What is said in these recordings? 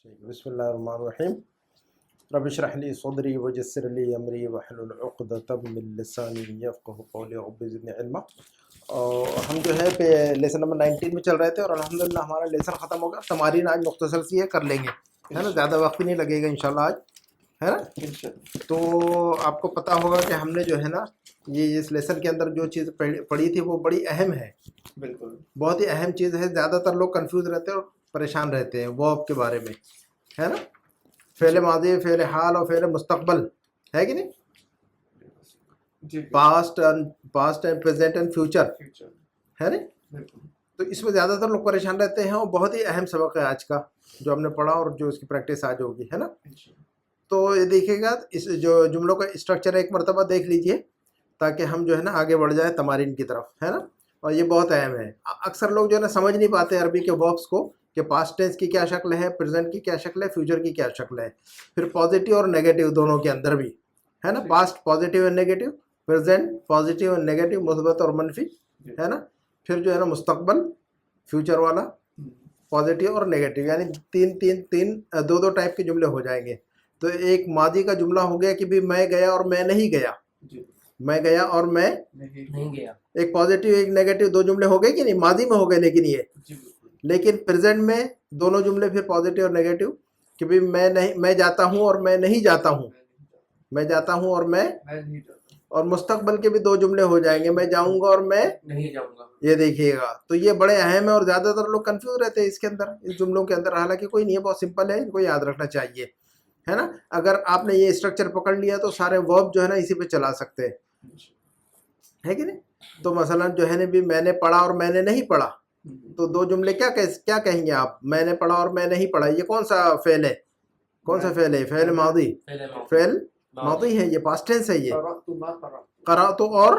بسم اللہ الرحمن الرحیم رب اشرح لی صدری ویسر لی امری واحلل عقدۃ من لسانی یفقهوا قولی رب زدنی علما۔ اور ہم جو ہے پہ لیسن نمبر 19 میں چل رہے تھے اور الحمدللہ ہمارا لیسن ختم ہو گیا۔ تمارین آج مختصر سی ہے، کر لیں گے، ہے نا، زیادہ وقت نہیں لگے گا انشاءاللہ آج، ہے نا۔ تو آپ کو پتہ ہوگا کہ ہم نے جو ہے نا یہ اس لیسن کے اندر جو چیز پڑھی تھی وہ بڑی اہم ہے، بالکل بہت ہی اہم چیز ہے۔ زیادہ تر لوگ کنفیوز رہتے ہیں اور پریشان رہتے ہیں ورب کے بارے میں، ہے نا۔ فعل ماضی، فعل حال اور فعل مستقبل ہے کہ نہیں، past and present and future, ہے نا۔ تو اس میں زیادہ تر لوگ پریشان رہتے ہیں اور بہت ہی اہم سبق ہے آج کا جو ہم نے پڑھا اور جو اس کی پریکٹس آج ہوگی، ہے نا۔ تو یہ دیکھیے گا اس جو جملوں کا اسٹرکچر ایک مرتبہ دیکھ لیجئے تاکہ ہم جو ہے نا آگے بڑھ جائیں تمارین کی طرف، ہے نا۔ اور یہ بہت اہم ہے۔ اکثر لوگ جو ہے نا سمجھ نہیں پاتے عربی کے وربس کو کہ پاسٹ ٹینس کی کیا شکل ہے، پریزنٹ کی کیا شکل ہے، فیوچر کی کیا شکل ہے، پھر پازیٹیو اور نیگیٹو دونوں کے اندر بھی، ہے نا۔ پاسٹ پازیٹیو اور نیگیٹو، پریزنٹ پازیٹیو اور نیگیٹو، مثبت اور منفی، ہے نا۔ پھر جو ہے نا مستقبل فیوچر والا، پازیٹیو اور نیگیٹو، یعنی دو ٹائپ کے جملے ہو جائیں گے۔ تو ایک ماضی کا جملہ ہو گیا کہ بھی میں گیا اور میں نہیں گیا، میں گیا اور میں نہیں گیا۔ ایک پازیٹیو ایک نیگیٹو، دو جملے ہو گئے کہ نہیں، ماضی میں ہو گئے لیکن یہ، لیکن پریزنٹ میں دونوں جملے پھر پازیٹیو اور نیگیٹو کہ بھی میں جاتا ہوں اور میں نہیں جاتا ہوں، میں جاتا ہوں اور میں نہیں جاتا۔ اور مستقبل کے بھی دو جملے ہو جائیں گے، میں جاؤں گا اور میں نہیں جاؤں گا۔ یہ دیکھیے گا، تو یہ بڑے اہم ہیں اور زیادہ تر لوگ کنفیوز رہتے ہیں اس کے اندر، اس جملوں کے اندر، حالانکہ کوئی نہیں ہے، بہت سمپل ہے، ان کو یاد رکھنا چاہیے، ہے نا۔ اگر آپ نے یہ اسٹرکچر پکڑ لیا تو سارے ورب جو ہے نا اسی پہ چلا سکتے ہیں، ہے کہ نہیں۔ تو مثلا جو ہے نا بھی میں نے پڑھا اور میں نے نہیں پڑھا، تو دو جملے کیا کہیں گے آپ، میں نے پڑھا اور میں نہیں پڑھا۔ یہ کون سا فعل ہے، کون سا فعل ہے، فعل ماضی، فعل ماضی ہے، یہ پاسٹ ٹینس ہے۔ یہ قرأت اور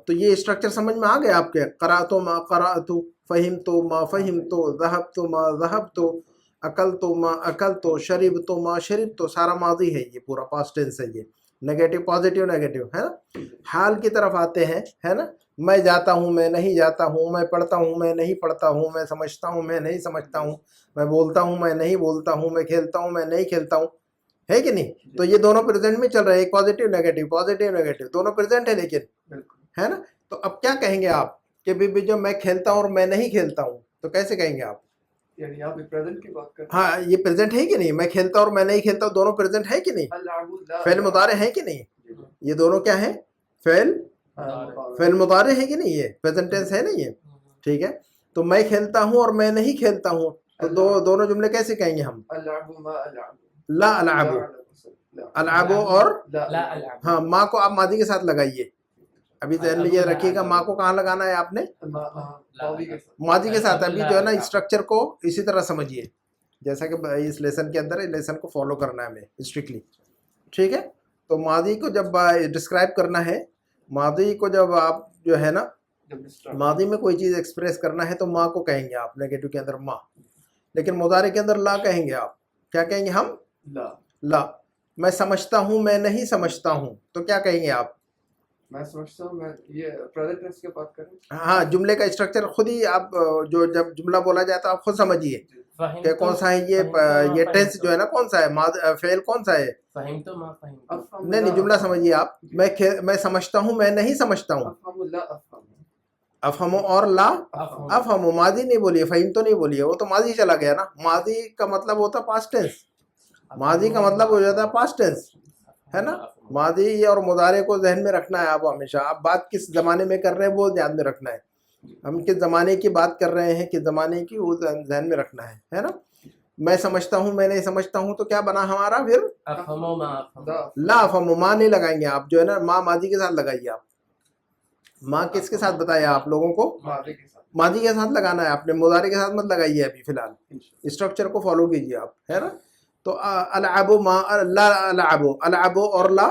تو یہ اسٹرکچر سمجھ میں آ گیا آپ کے، قرأت ما قرأت، فہمت ما فہمت، ذہبت ما ذہبت، اکلت ما اکلت، شربت ما شربت، سارا ماضی ہے، یہ پورا پاسٹ ٹینس ہے۔ یہ نیگیٹو پازیٹیو نیگیٹو، ہے نا۔ حال کی طرف آتے ہیں، ہے نا۔ میں جاتا ہوں میں نہیں جاتا ہوں، میں پڑھتا ہوں میں نہیں پڑھتا ہوں، میں سمجھتا ہوں میں نہیں سمجھتا ہوں، میں بولتا ہوں میں نہیں بولتا ہوں، میں کھیلتا ہوں میں نہیں کھیلتا ہوں، ہے کہ نہیں۔ تو یہ دونوں پریزنٹ میں چل رہے ہیں، ایک پازیٹیو نیگیٹو دونوں پریزنٹ ہے لیکن، ہے نا۔ تو اب کیا کہیں گے آپ کہ بھی جو میں کھیلتا ہوں اور میں نہیں کھیلتا ہوں، تو کیسے کہیں گے آپ، یعنی آپ پریزنٹ کی بات کر رہے ہیں۔ ہاں، یہ پریزنٹ ہے کہ نہیں، میں کھیلتا اور میں نہیں کھیلتا دونوں پریزنٹ ہے کہ نہیں، فعل مضارع ہے کہ نہیں، یہ دونوں کیا ہے، فعل مضارع ہے کہ نہیں، یہ پریزنٹ ٹینس ہے نا یہ، ٹھیک ہے۔ تو میں کھیلتا ہوں اور میں نہیں کھیلتا ہوں، تو دونوں جملے کیسے کہیں گے ہم، لا العب، العب اور ہاں، ماں کو آپ ماضی کے ساتھ لگائیے، ابھی ذہن میں یہ رکھیے گا، ماں کو کہاں لگانا ہے آپ نے، ماضی کے ساتھ۔ ابھی جو ہے نا اسٹرکچر کو اسی طرح سمجھیے جیسا کہ اس لیسن کے اندر، لیسن کو فالو کرنا ہے ہمیں اسٹرکٹلی، ٹھیک ہے۔ تو ماضی کو جب ڈسکرائب کرنا ہے، ماضی کو جب آپ جو ہے نا ماضی میں کوئی چیز ایکسپریس کرنا ہے تو ماں کو کہیں گے آپ، نیگیٹو کے اندر ماں، لیکن مضارع کے اندر لا کہیں گے آپ، کیا کہیں گے ہم، لا۔ میں سمجھتا ہوں میں نہیں سمجھتا ہوں، تو کیا کہیں گے آپ، میں سمجھتا ہوں میں، یہ پریزنٹ ٹینس کی بات کر رہے ہیں۔ ہاں، جملے کا اسٹرکچر خود ہی آپ جو جب جملہ بولا جائے تو آپ خود سمجھیے کہ کون سا ہے یہ ٹینس جو ہے نا کون سا ہے، فعل کون سا ہے، نہیں جملہ سمجھیے آپ، میں سمجھتا ہوں میں نہیں سمجھتا ہوں، افہم اور لا افہم، ماضی نہیں بولیے، فہم تو نہیں بولیے، وہ تو ماضی چلا گیا نا۔ ماضی کا مطلب ہوتا پاسٹ ٹینس، ماضی کا مطلب ہو جاتا ہے پاسٹ ٹینس، ہے نا۔ ماضی اور مضارع کو ذہن میں رکھنا ہے آپ ہمیشہ، آپ بات کس زمانے میں کر رہے ہیں وہ یاد میں رکھنا ہے، ہم کس زمانے کی بات کر رہے ہیں، کس زمانے کی، وہ ذہن میں رکھنا ہے نا۔ میں سمجھتا ہوں میں نہیں سمجھتا ہوں، تو کیا بنا ہمارا پھر، لا افہم، ماں نہیں لگائیں گے آپ، جو ہے نا ماں ماضی کے ساتھ لگائیے آپ، ماں کس کے ساتھ بتایا آپ لوگوں کو، ماضی کے ساتھ لگانا ہے آپ نے، مضارع کے ساتھ مت لگائیے ابھی فی الحال، اسٹرکچر کو فالو کیجیے آپ، ہے نا۔ تو العب ما لا العب، العب اور لا،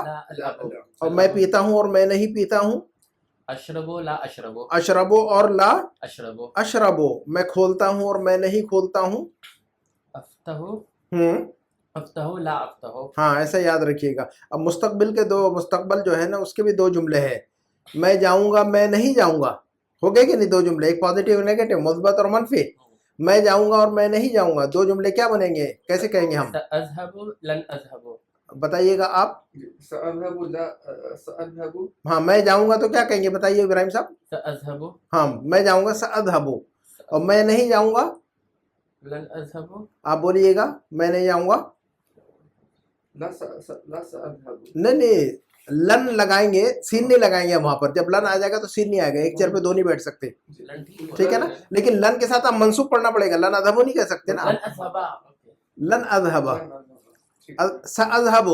اور میں پیتا ہوں اور میں نہیں پیتا ہوں، اشربو لا اشربو، اشربو اور لا اشربو، اشربو میں کھولتا ہوں اور میں نہیں کھولتا ہوں، افتحو افتحو لا افتحو، ہاں ایسا یاد رکھیے گا۔ اب مستقبل کے مستقبل جو ہے نا اس کے بھی دو جملے ہیں، میں جاؤں گا میں نہیں جاؤں گا، ہو گئے کہ نہیں دو جملے، ایک پازیٹیو نیگیٹو، مثبت اور منفی۔ میں جاؤں گا اور میں نہیں جاؤں گا، دو جملے کیا بنیں گے، کیسے کہیں گے ہم؟ سأذهب لن أذهب. بتائیے گا آپ. سأذهب لا سأذهب. ہاں میں جاؤں گا تو کیا کہیں گے، بتائیے ابراہیم صاحب. سأذهب ہاں میں جاؤں گا سأذهب، اور میں نہیں جاؤں گا لن أذهب. آپ بولیے گا میں نہیں جاؤں گا. لا سأذهب. نہیں لن لگائیں گے، سین نہیں لگائیں گے وہاں پر. جب لن آ جائے گا تو سین نہیں آئے گا، ایک چیئر پہ دو نہیں بیٹھ سکتے، ٹھیک ہے نا. لیکن لن کے ساتھ آپ منصوب پڑھنا پڑے گا، لن اذهب نہیں کہہ سکتے نا لن آپ. أذهب. لن اذهب سأذهب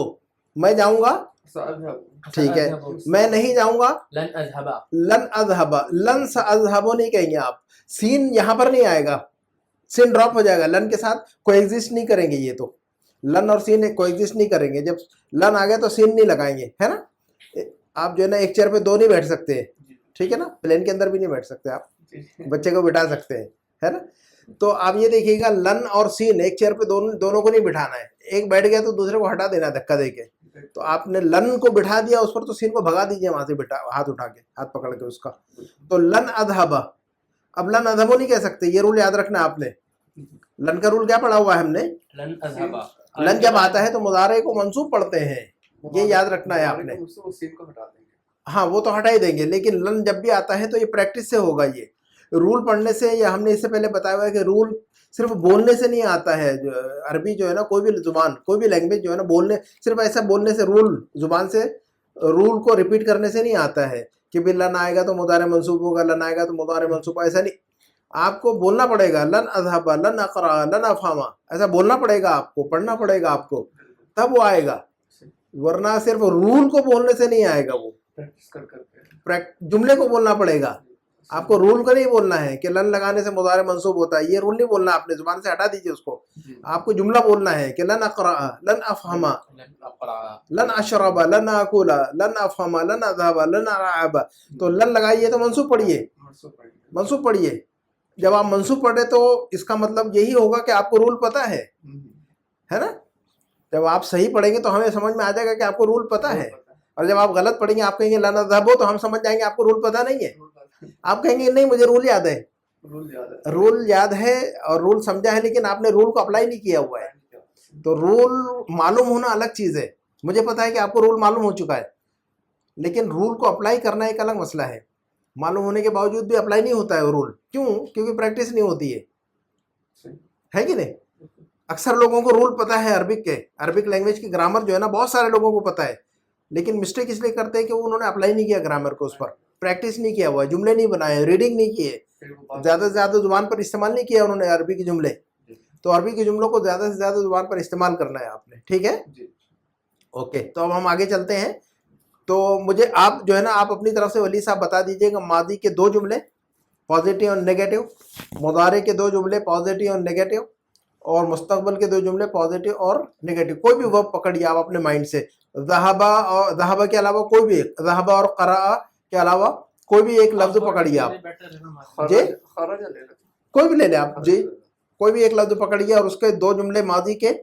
میں جاؤں گا، سأذهب. ٹھیک ہے. میں نہیں جاؤں گا لن أذهب. لن اذهب. لن سأذهب نہیں کہیں گے آپ، سین یہاں پر نہیں آئے گا، سین ڈراپ ہو جائے گا. لن کے ساتھ کو ایگزسٹ نہیں کریں گے، یہ تو لن اور سین کو ایگزسٹ نہیں کریں گے. جب لن آ گیا تو سین نہیں لگائیں گے، ہے نا. آپ جو ہے نا ایک چیئر پہ دو نہیں بیٹھ سکتے، ٹھیک ہے نا. پلین کے اندر بھی نہیں بیٹھ سکتے آپ، بچے کو بٹھا سکتے ہیں، ہے نا. تو آپ یہ دیکھیے گا لن اور سین ایک چیئر پہ دونوں کو نہیں بٹھانا ہے. ایک بیٹھ گیا تو دوسرے کو ہٹا دینا دھکا دے کے. تو آپ نے لن کو بٹھا دیا اس پر، تو سین کو بھگا دیجیے وہاں سے، ہاتھ اٹھا کے، ہاتھ پکڑ کے اس کا. تو لن اذهب، اب لن اذهب نہیں کہہ سکتے، یہ رول یاد رکھنا ہے آپ نے. لن کا رول کیا پڑھا ہوا ہے ہم نے، لن أذهب. لن جب آتا ہے تو مضارع کو منصوب پڑھتے ہیں، یہ یاد رکھنا ہے آپ نے. وہ سین کو ہٹا دیں گے. ہاں وہ تو ہٹا ہی دیں گے، لیکن لن جب بھی آتا ہے تو یہ پریکٹس سے ہوگا. یہ رول پڑھنے سے، یا ہم نے اس سے پہلے بتایا ہوا ہے کہ رول صرف بولنے سے نہیں آتا ہے. عربی جو ہے نا، کوئی بھی زبان، کوئی بھی لینگویج جو ہے نا، بولنے صرف ایسا بولنے سے، رول زبان سے رول کو ریپیٹ کرنے سے نہیں آتا ہے کہ بھی لن آئے گا تو مضارع منصوب ہوگا، لن آئے گا تو مضارع منصوب. ایسا نہیں، آپ کو بولنا پڑے گا. لن اذهب، لن اقرأ، لن افهم، ایسا بولنا پڑے گا آپ کو، پڑھنا پڑے گا آپ کو، تب وہ آئے گا. ورنہ صرف رول کو بولنے سے نہیں آئے گا. وہ پریکٹس کر کے جملے کو بولنا پڑے گا آپ کو. رول کا نہیں بولنا ہے کہ لن لگانے سے مضارع منصوب ہوتا ہے، یہ رول نہیں بولنا. آپ نے زبان سے ہٹا دیجئے اس کو. آپ کو جملہ بولنا ہے کہ لن اقرأ، لن افهم، لن أقرأ. لن اشرب، لن اکل، لن افهم، لن اذهب، لن العب. تو لن لگائیے تو منصوب پڑھیے، منصوب پڑھیے. جب آپ منصوب پڑھے تو اس کا مطلب یہی ہوگا کہ آپ کو رول پتہ ہے نا. جب آپ صحیح پڑھیں گے تو ہمیں سمجھ میں آ جائے گا کہ آپ کو رول پتہ ہے. اور جب آپ غلط پڑھیں گے، آپ کہیں گے لن اذهب، تو ہم سمجھ جائیں گے آپ کو رول پتہ نہیں ہے. آپ کہیں گے نہیں مجھے رول یاد ہے. رول یاد ہے اور رول سمجھا ہے، لیکن آپ نے رول کو اپلائی نہیں کیا ہوا ہے. تو رول معلوم ہونا الگ چیز ہے. مجھے پتا ہے کہ آپ کو رول معلوم ہو چکا ہے، لیکن رول کو اپلائی کرنا ایک الگ مسئلہ ہے. معلوم ہونے کے باوجود بھی اپلائی نہیں ہوتا ہے رول. کیوں؟ کیونکہ پریکٹس نہیں ہوتی ہے کہ نہیں. اکثر لوگوں کو رول پتا ہے عربک لینگویج کی گرامر جو ہے نا، بہت سارے لوگوں کو پتا ہے، لیکن مسٹیک اس لیے کرتے ہیں کہ انہوں نے اپلائی نہیں کیا گرامر کو، اس پر پریکٹس نہیں کیا ہوا ہے، جملے نہیں بنائے، ریڈنگ نہیں کیے، زیادہ سے زیادہ زبان پر استعمال نہیں کیا انہوں نے عربی کے جملے. تو عربی کے جملوں کو زیادہ سے زیادہ زبان پر استعمال کرنا ہے آپ نے، ٹھیک ہے. اوکے، تو اب ہم آگے چلتے ہیں. تو مجھے آپ جو ہے نا، آپ اپنی طرف سے ولی صاحب بتا دیجئے گا ماضی کے دو جملے پازیٹیو اور نیگیٹو، مضارع کے دو جملے پازیٹیو اور نیگیٹو، اور مستقبل کے دو جملے پازیٹیو اور نیگیٹو. کوئی بھی ورب پکڑیے آپ اپنے مائنڈ سے. ذہبہ کے علاوہ کوئی بھی ایک، ذہبہ اور قرأ کے علاوہ کوئی بھی ایک لفظ پکڑیے آپ. جی کوئی بھی لے لیں آپ، جی کوئی بھی ایک لفظ پکڑیے اور اس کے دو جملے ماضی کے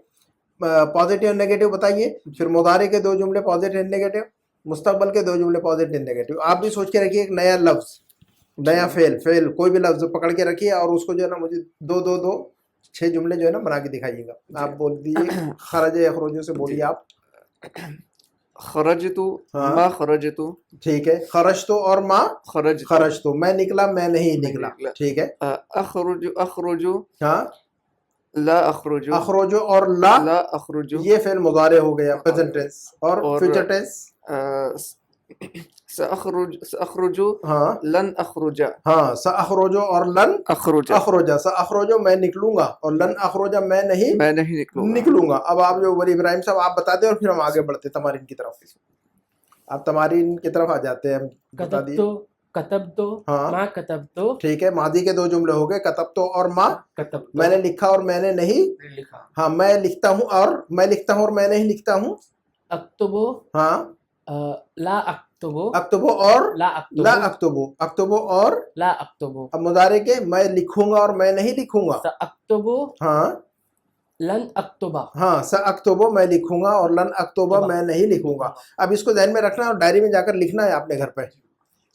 پازیٹیو اور نیگیٹو بتائیے. پھر مضارع کے دو جملے پازیٹیو اور نیگیٹو، مستقبل کے دو جملے پازیٹیو اور نیگیٹو. آپ بھی سوچ کے رکھیے ایک نیا لفظ، نیا فعل کوئی بھی لفظ پکڑ کے رکھیے، اور اس کو جو ہے نا مجھے دو 6 جملے جو ہے نا بنا کے دکھائیے گا. آپ بول دیجیے خرج اخرجو سے بولیے آپ. خرجتو، ما خرجتو، ٹھیک ہے. خرجتو اور ما خرجتو، میں نکلا میں نہیں نکلا، ٹھیک ہے. اخرجو، ہاں لا اخرجو، اخرجو اور لا اخرجو، یہ فعل مضارع ہو گیا پریزنٹ ٹینس. اور فیوچر ٹینس سأخرجو، ہاں لن اخرجا، ہاں سأخرجو اور لن اخرجا، اخرجا. سأخرجو میں نکلوں گا، اور لن اخرجا میں نہیں نکلوں گا. اب آپ جو ولی ابراہیم صاحب آپ بتا دیں، اور پھر ہم آگے بڑھتے تمارین کی طرف. آپ تمارین کی طرف آ جاتے ہیں. بتا دیے. کتبتو، ہاں ما کتبتو، ٹھیک ہے. ماضی کے دو جملے ہو گئے، کتبتو اور ما، میں نے لکھا اور میں نے نہیں لکھا. ہاں میں لکھتا ہوں اور میں لکھتا ہوں اور میں نہیں لکھتا ہوں. اکتبو، ہاں لا اکتبو، اکتبو اور لا لا اکتبو، اکتبو، اکتبو اور لا اکتبو. اب مضارع کے میں لکھوں گا اور میں نہیں لکھوں گا. سأکتبو، ہاں لن اکتبا. ہاں سأکتبو میں لکھوں گا، اور لن اکتبا میں نہیں لکھوں گا. اب اس کو ذہن میں رکھنا اور ڈائری میں جا کر لکھنا ہے آپ نے گھر پہ.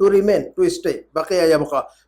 to remain, to stay, بقي يبقى.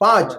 5।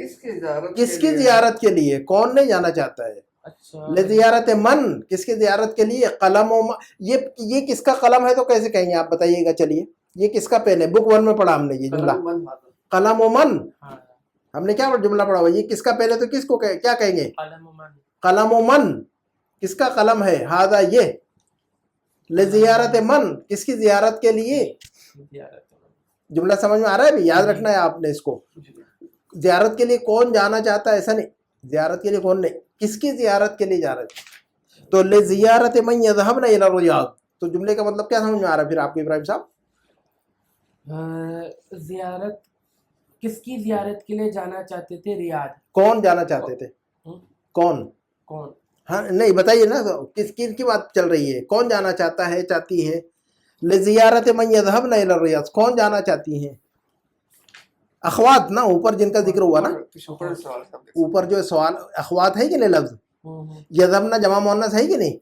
کس کی زیارت کس کی زیارت کے لیے؟ کون نہیں جانا چاہتا ہے؟ اچھا لزیارت من، کس کی زیارت کے لیے؟ قلم و یہ کس کا قلم ہے تو کیسے کہیں گے آپ بتائیے گا؟ چلیے یہ کس کا پین ہے؟ بک 1 میں پڑھا ہم نے یہ جملہ، من هذا قلم و من، ہاں ہم نے کیا جملہ پڑھا ہوا؟ یہ کس کا پین ہے تو کس کو کیا کہیں گے؟ قلم و من قلم و من، کس کا قلم ہے؟ ہذا یہ، لزیارت من، کس کی زیارت کے لیے؟ زیارت جملہ سمجھ میں آ رہا ہے؟ بھی یاد رکھنا ہے آپ نے اس کو. زیارت کے لیے کون جانا چاہتا ہے ایسا نہیں، زیارت کے لیے کون نہیں، کس کی زیارت کے لیے جا رہے ہیں. تو لزیارت من یذهبن الی الریاض، تو جملے کا مطلب کیا سمجھ میں آ رہا ہے پھر آپ کو ابراہیم صاحب؟ زیارت کس کی زیارت کے لیے جانا چاہتے تھے؟ ریاض. کون جانا چاہتے تھے؟ کون؟ کون؟ ہاں نہیں بتائیے نا، کس کی بات چل رہی ہے؟ کون جانا چاہتا ہے، چاہتی ہے؟ لزیارت من یذهبن الی الریاض، کون جانا چاہتی ہیں؟ اخوات نا، اوپر جن کا ذکر ہوا نا، اوپر سوال تھا اوپر جو سوال اخوات ہے کہ نہیں لفظ؟ یذهبن جمع مؤنث ہے کہ نہیں؟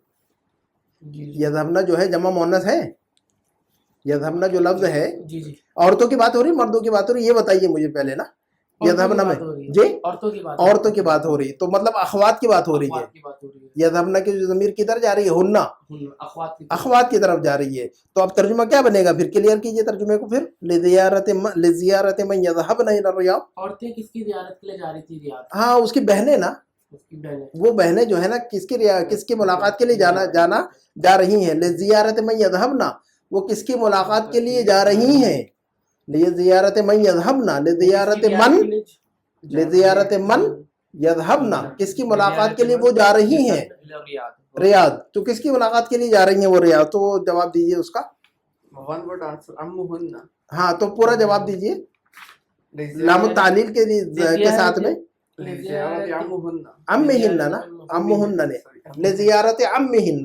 یذهبن جو ہے جمع مؤنث ہے، یذهبن جو لفظ ہے جی جی عورتوں کی بات ہو رہی مردوں کی بات ہو رہی؟ یہ بتائیے مجھے پہلے نا. یذهبن میں جی عورتوں کی بات عورتوں کی بات ہو رہی، تو مطلب اخوات کی بات ہو رہی ہے. یذهبن کی جو ضمیر کدھر جا رہی ہے؟ ہن، اخوات کی طرف جا رہی ہے. تو اب ترجمہ کیا بنے گا پھر؟ کلیئر کیجئے ترجمے کو پھر. لزیارت من یذهبن الی الریاض، عورتیں کس کی زیارت کے لیے جا رہی تھی ریاض؟ ہاں اس کی بہنیں نا، اس کی بہنیں. وہ بہنیں جو ہے نا کس کی ملاقات کے لیے جا رہی ہیں. لزیارت من یذهبن، وہ کس کی ملاقات کے لیے جا رہی ہیں؟ لزیارت من یذهبن، لزیارت من یذهبن، کس کی ملاقات کے لیے وہ جا رہی ہیں؟ ریاض. تو کس کی ملاقات کے لیے جا رہی ہیں وہ ریاض؟ تو جواب دیجئے اس کا. ون ورڈ آنسر امہن. ہاں تو پورا جواب دیجئے لام التعلیل کے ساتھ میں. لزیارت امہن. امہن نا، امہن نے لزیارت امہن،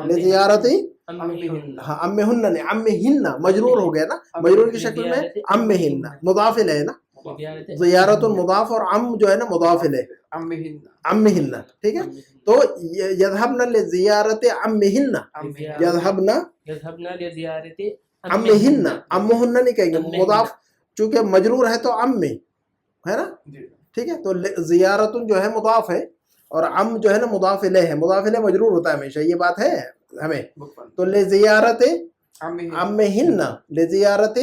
لزیارت ہاں امہن نے، امہن مجرور ہو گیا نا، مجرور کی شکل میں امہن، مضاف الیہ نا. زیارت مضاف اور ام جو ہے نا مضاف الیہ، امہن. امہن. ٹھیک ہے، تو یذهبن لزیارت امہن، یذهبن لزیارت امہن، امہن نہیں کہیں گے، مضاف چونکہ مجرور ہے تو ام میں ہے نا. ٹھیک ہے، تو زیارت جو ہے مضاف ہے اور ام جو ہے نا مضاف الیہ ہے. مضاف الیہ مجرور ہوتا ہے ہمیشہ، یہ بات ہے ہمیں. تو لزیارت امہن، لزیارت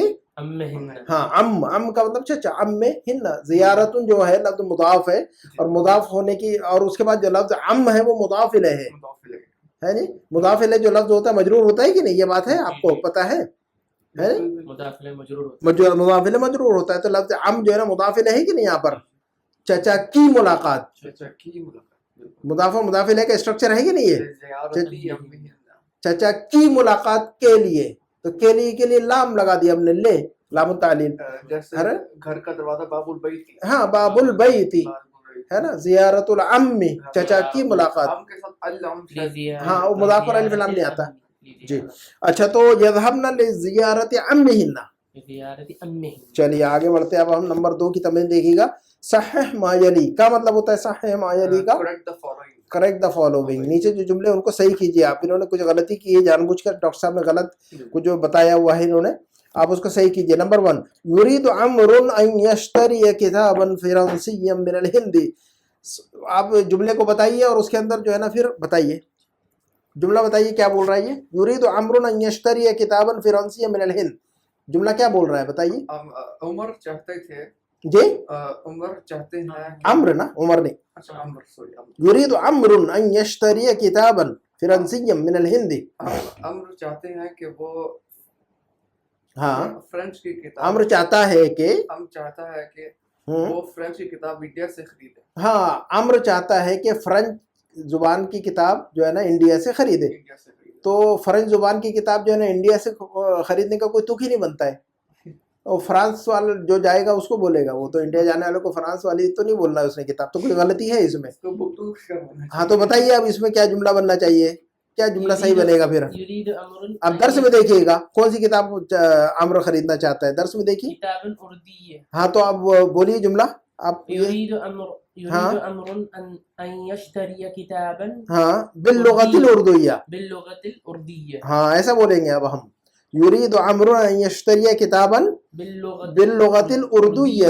ہاں ام کا مطلب چچا، امہن. زیارت جو ہے لفظ مضاف ہے اور مضاف ہونے کی، اور اس کے بعد جو لفظ ام ہے وہ مضاف الیہ ہے نہیں. مضاف الیہ جو لفظ ہوتا ہے مجرور ہوتا ہے کہ نہیں؟ یہ بات ہے آپ کو پتہ ہے. مضاف الیہ مجرور ہوتا ہے، تو لفظ ام جو ہے نا مضاف الیہ ہے کہ نہیں؟ یہاں پر چچا کی ملاقات، مضاف و مضاف الیہ کا اسٹرکچر ہے کہ نہیں؟ یہ چچا کی ملاقات کے لیے، تو کے لیے لام لگا دیا ہم نے، لے لام التعلیل. جیسے گھر کا دروازہ باب البیت، ہاں باب البیت ہے نا. زیارت العم، چچا کی ملاقات. ام کے ساتھ العم. ہاں وہ مضاف پر الف لام نہیں آتا. جی اچھا، تو یذهبن لزیارت امہن. چلیے آگے بڑھتے ہیں. اب ہم نمبر 2 کی تمرین دیکھیے گا. صحح ما یلی، کیا مطلب ہوتا ہے صحح ما یلی کا؟ Correct the following. نیچے جو جملے ان کو صحیح کیجیے آپ. انہوں نے کچھ غلطی کی ہے جان بوجھ کر، ڈاکٹر صاحب نے غلط کچھ جو بتایا ہوا ہے انہوں نے، آپ اس کو صحیح کیجیے. نمبر 1، یرید عمرو ان یشتری کتابا فرنسیا من الہند. آپ جملے کو بتائیے اور اس کے اندر جو ہے نا پھر بتائیے، جملہ بتائیے کیا بول رہا ہے یہ. یرید عمرو ان یشتری کتابا فرنسیا من الہند، جملہ کیا بول رہا ہے بتائیے. عمر چاہتے تھے، جی عمر چاہتے ہیں، عمر نا، عمر نہیں. اچھا عمر، سوری. یرید عمرو ان یشتری کتابا فرنسیا من الہند. عمر چاہتے ہیں کہ وہ ہاں فرینچ کی کتاب، عمر چاہتا ہے کہ، ہم چاہتا ہے کہ وہ فرینچ کی کتاب انڈیا سے خریدے. ہاں عمر چاہتا ہے کہ فرینچ زبان کی کتاب جو ہے نا انڈیا سے خریدے. تو فرینچ زبان کی کتاب جو ہے نا انڈیا سے خریدنے کا کوئی تک ہی نہیں بنتا ہے. اور فرانس والا جو جائے گا اس کو بولے گا، وہ تو انڈیا جانے والے کو فرانس والی تو نہیں بولنا ہے اس نے کتاب. تو کوئی غلطی ہے اس میں؟ ہاں تو بتائیے اب اس میں کیا جملہ بننا چاہیے، کیا جملہ صحیح بنے گا پھر؟ اب درس میں دیکھیے گا کون سی کتاب عمر خریدنا چاہتا ہے، درس میں دیکھیے. ہاں تو اب بولیے جملہ آپ. یرید عمر ان یشتری کتابا، ہاں باللغت الاردویہ، باللغت الاردیہ. ہاں ایسا بولیں گے اب ہم. یرید عمرو ان یشتری کتابا باللغت الاردویہ.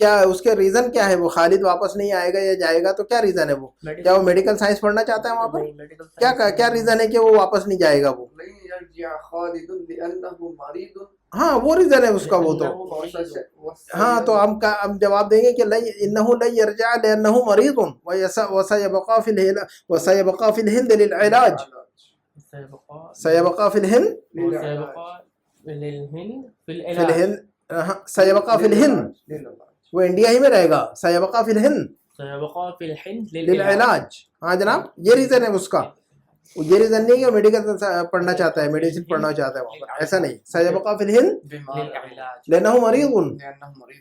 کیا اس کے ریزن کیا ہے؟ وہ خالد واپس نہیں آئے گا یا جائے گا تو کیا ریزن ہے؟ وہ کیا وہ میڈیکل سائنس پڑھنا چاہتا ہے وہاں پر؟ کیا ریزن ہے کہ وہ واپس نہیں جائے گا؟ وہ لن يرجع خالد لأنه مريض. ہاں وہ ریزن ہے اس کا. وہ تو ہاں تو ہم جواب دیں گے کہ انه لن يرجع لانه مريض وسيبقى في الهند للعلاج. سيبقى في الهند سيبقى في الهند وہ انڈیا ہی میں رہے گا. سيبقى في الهند للعلاج. ہاں جناب یہ ریزن ہے اس کا. یہ ریزن نہیں کہ وہ میڈیکل پڑھنا چاہتا ہے, میڈیسن پڑھنا چاہتا ہے وہاں پر, ایسا نہیں. سيبقى في الهند لانه مريض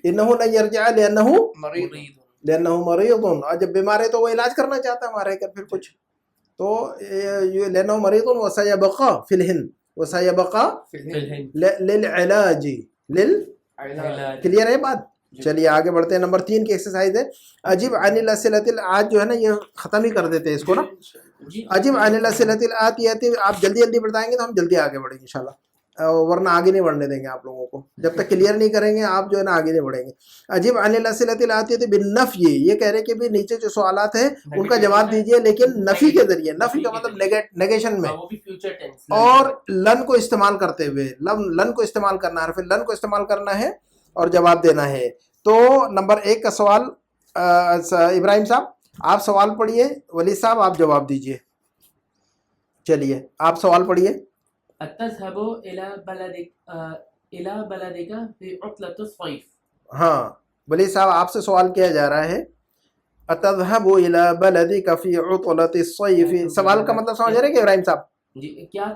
انه لن يرجع لانه مريض. اور جب بیمار ہے تو وہ علاج کرنا چاہتا ہے وہاں رہ کر پھر کچھ. تو لانه مريض وسيبقى في الهند وسيبقى للعلاج کلیئر ہے بات. چلیے آگے بڑھتے ہیں. نمبر 3 کی ایکسرسائز ہے عجب عن الاسئلۃ. آج جو ہے نا یہ ختم ہی کر دیتے ہیں اس کو نا. عجب عن الاسئلۃ الآتیۃ. آپ جلدی جلدی بتائیں گے تو ہم جلدی آگے بڑھیں گے انشاءاللہ, ورنہ آگے نہیں بڑھنے دیں گے آپ لوگوں کو. جب تک کلیئر نہیں کریں گے آپ جو ہے نا آگے نہیں بڑھیں گے. عجب عن الاسئلۃ الآتیۃ بالنفی. یہ کہہ رہے کہ بھی نیچے جو سوالات ہیں ان کا جواب دیجئے لیکن نفی کے ذریعے. نفی کا مطلب نیگیشن میں, اور لن کو استعمال کرتے ہوئے. لن کو استعمال کرنا ہے, پھر لن کو استعمال کرنا ہے اور جواب دینا ہے. تو نمبر 1 کا سوال ابراہیم صاحب آپ سوال پڑھیے, ولی صاحب آپ جواب دیجئے. چلیے آپ سوال پڑھیے. تذهب الى بلدك في عطلة الصيف. ہاں ولی صاحب آپ سے سوال کیا جا رہا ہے اتذهب الى بلدك في عطلة الصيف. سوال کا مطلب سمجھ رہے ہیں کہ ابراہیم صاحب؟ جی کیا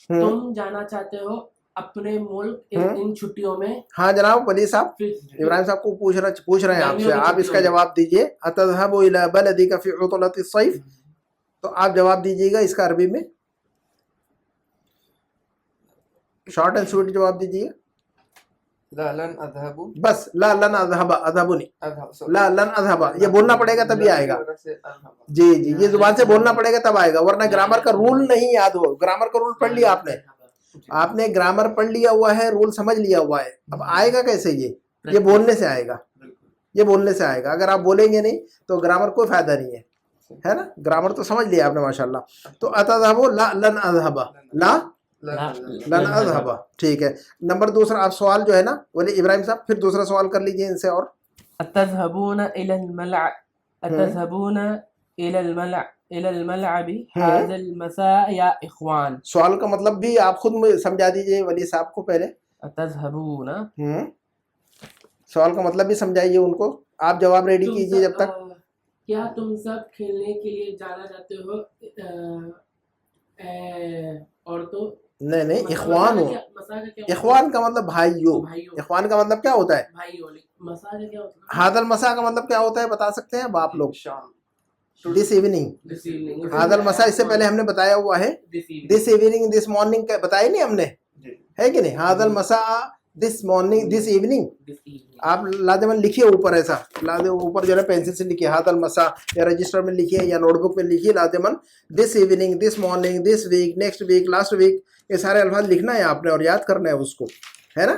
تم جانا چاہتے ہو اپنے ملک ان چھٹیوں میں؟ ہاں جناب ولی صاحب ابراہیم صاحب کو پوچھ رہے ہیں آپ سے, آپ اس کا جواب دیجئے. اتذهب الى بلدك في عطلة الصيف. تو آپ جواب دیجیے گا اس کا عربی میں, شارٹ اینڈ سویٹ جواب دیجیے. لا لن اذهب. بس لا لن اذهب, اذهب نہیں, لا لن اذهب. یہ بولنا پڑے گا تبھی آئے گا. جی جی یہ زبان سے بولنا پڑے گا تب آئے گا, ورنہ گرامر کا رول نہیں یاد ہو. گرامر کا رول پڑھ لیا آپ نے, آپ نے گرامر پڑھ لیا ہوا ہے, رول سمجھ لیا ہوا ہے. اب آئے گا کیسے؟ یہ بولنے سے آئے گا, یہ بولنے سے آئے گا. اگر آپ بولیں گے نہیں تو گرامر کوئی فائدہ نہیں ہے نا. گرامر تو سمجھ لیا آپ نے ماشاءاللہ. تو اتذهب لا لن اذهب, لا لن اذهب. ٹھیک ہے. نمبر 2 آپ سوال جو ہے نا ولی ابراہیم صاحب پھر دوسرا سوال کر لیجئے ان سے. اور اتذهبون الى الملعب هذا المساء يا اخوان. سوال کا مطلب بھی آپ خود سمجھا دیجئے ولی صاحب کو پہلے. اتذهبون سوال کا مطلب بھی سمجھائیے ان کو. آپ جواب ریڈی کیجئے جب تک. کیا تم سب کھیلنے کے لیے جانا چاہتے ہو عورتوں؟ نہیں اخوان ہو. اخوان کا مطلب بھائیو. اخوان کا مطلب کیا ہوتا ہے؟ ہادل المساء کا مطلب کیا ہوتا ہے بتا سکتے ہیں اب آپ لوگ؟ دس ایوننگ. ہادل المساء اس سے پہلے ہم نے بتایا ہوا ہے. دس ایوننگ, دس مارننگ بتایا نہیں ہم نے, ہے کہ نہیں؟ ہادل المساء, دس مارننگ, دس ایوننگ. آپ لازماً لکھیے اوپر, ایسا اوپر جو ہے پینسل سے لکھیے ہادل المساء, یا رجسٹر میں لکھیے یا نوٹ بک میں لکھیے لازماً. This evening, this morning, this week, next week, last week, یہ سارے الفاظ لکھنا ہے آپ نے اور یاد کرنا ہے اس کو, ہے نا.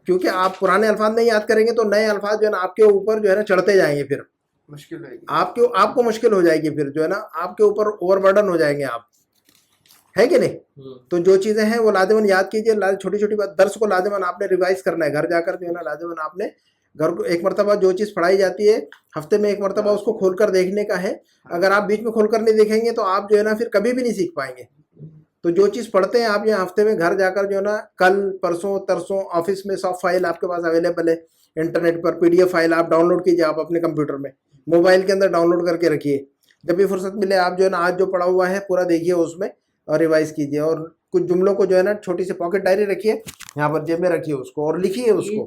کیونکہ آپ پرانے الفاظ نہیں یاد کریں گے تو نئے الفاظ جو ہے نا آپ کے اوپر جو ہے نا چڑھتے جائیں گے, پھر مشکل ہے, آپ کو مشکل ہو جائے گی, پھر جو ہے نا آپ کے اوپر اوور برڈن ہو جائیں گے آپ, ہے کہ نہیں. تو جو چیزیں ہیں وہ لازماً یاد کیجیے. چھوٹی چھوٹی بات درس کو لازماً آپ نے ریوائز کرنا ہے گھر جا کر جو ہے نا. لازماً آپ نے گھر کو ایک مرتبہ جو چیز پڑھائی جاتی ہے ہفتے میں ایک مرتبہ اس کو کھول کر دیکھنے کا ہے. اگر آپ بیچ میں کھول کر نہیں دیکھیں گے تو آپ جو ہے نا پھر کبھی بھی نہیں سیکھ پائیں گے. تو جو چیز پڑھتے ہیں آپ یہاں ہفتے میں گھر جا کر جو ہے نا کل پرسوں ترسوں آفس میں سافٹ فائل آپ کے پاس اویلیبل ہے انٹرنیٹ پر, PDF فائل آپ ڈاؤن لوڈ کیجیے. آپ اپنے کمپیوٹر میں موبائل کے اندر ڈاؤن لوڈ کر کے رکھیے. جب بھی فرصت ملے آپ جو ہے نا آج جو پڑھا ہوا ہے پورا دیکھیے اس میں اور ریوائز کیجیے. اور کچھ جملوں کو جو ہے نا چھوٹی سی پاکٹ ڈائری رکھیے یہاں پر جیب میں رکھیے اس کو اور لکھیے اس کو,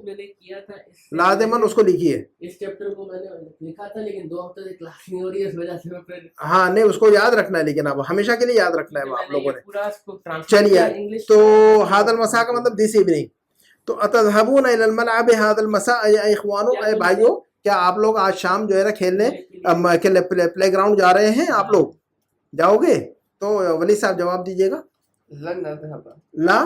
لازماً اس کو لکھیے. اس چیپٹر کو میں نے لکھا تھا لیکن 2 ہفتے سے کلاس نہیں ہو رہی ہے, اس وجہ سے میں پھر ہاں نہیں اس کو یاد رکھنا ہے, لیکن اب ہمیشہ کے لیے یاد رکھنا ہے آپ لوگوں نے. چلیے تو ہادل المساء کا مطلب دس ایوننگ. تو اتذهبون الى الملعب هذا المساء یا اخوانو, اے بھائیو کیا آپ لوگ آج شام جو ہے نا کھیلنے پلے گراؤنڈ جا رہے ہیں؟ آپ لوگ جاؤ گے؟ تو ولی صاحب جواب دیجیے گا. لن اذهب. لا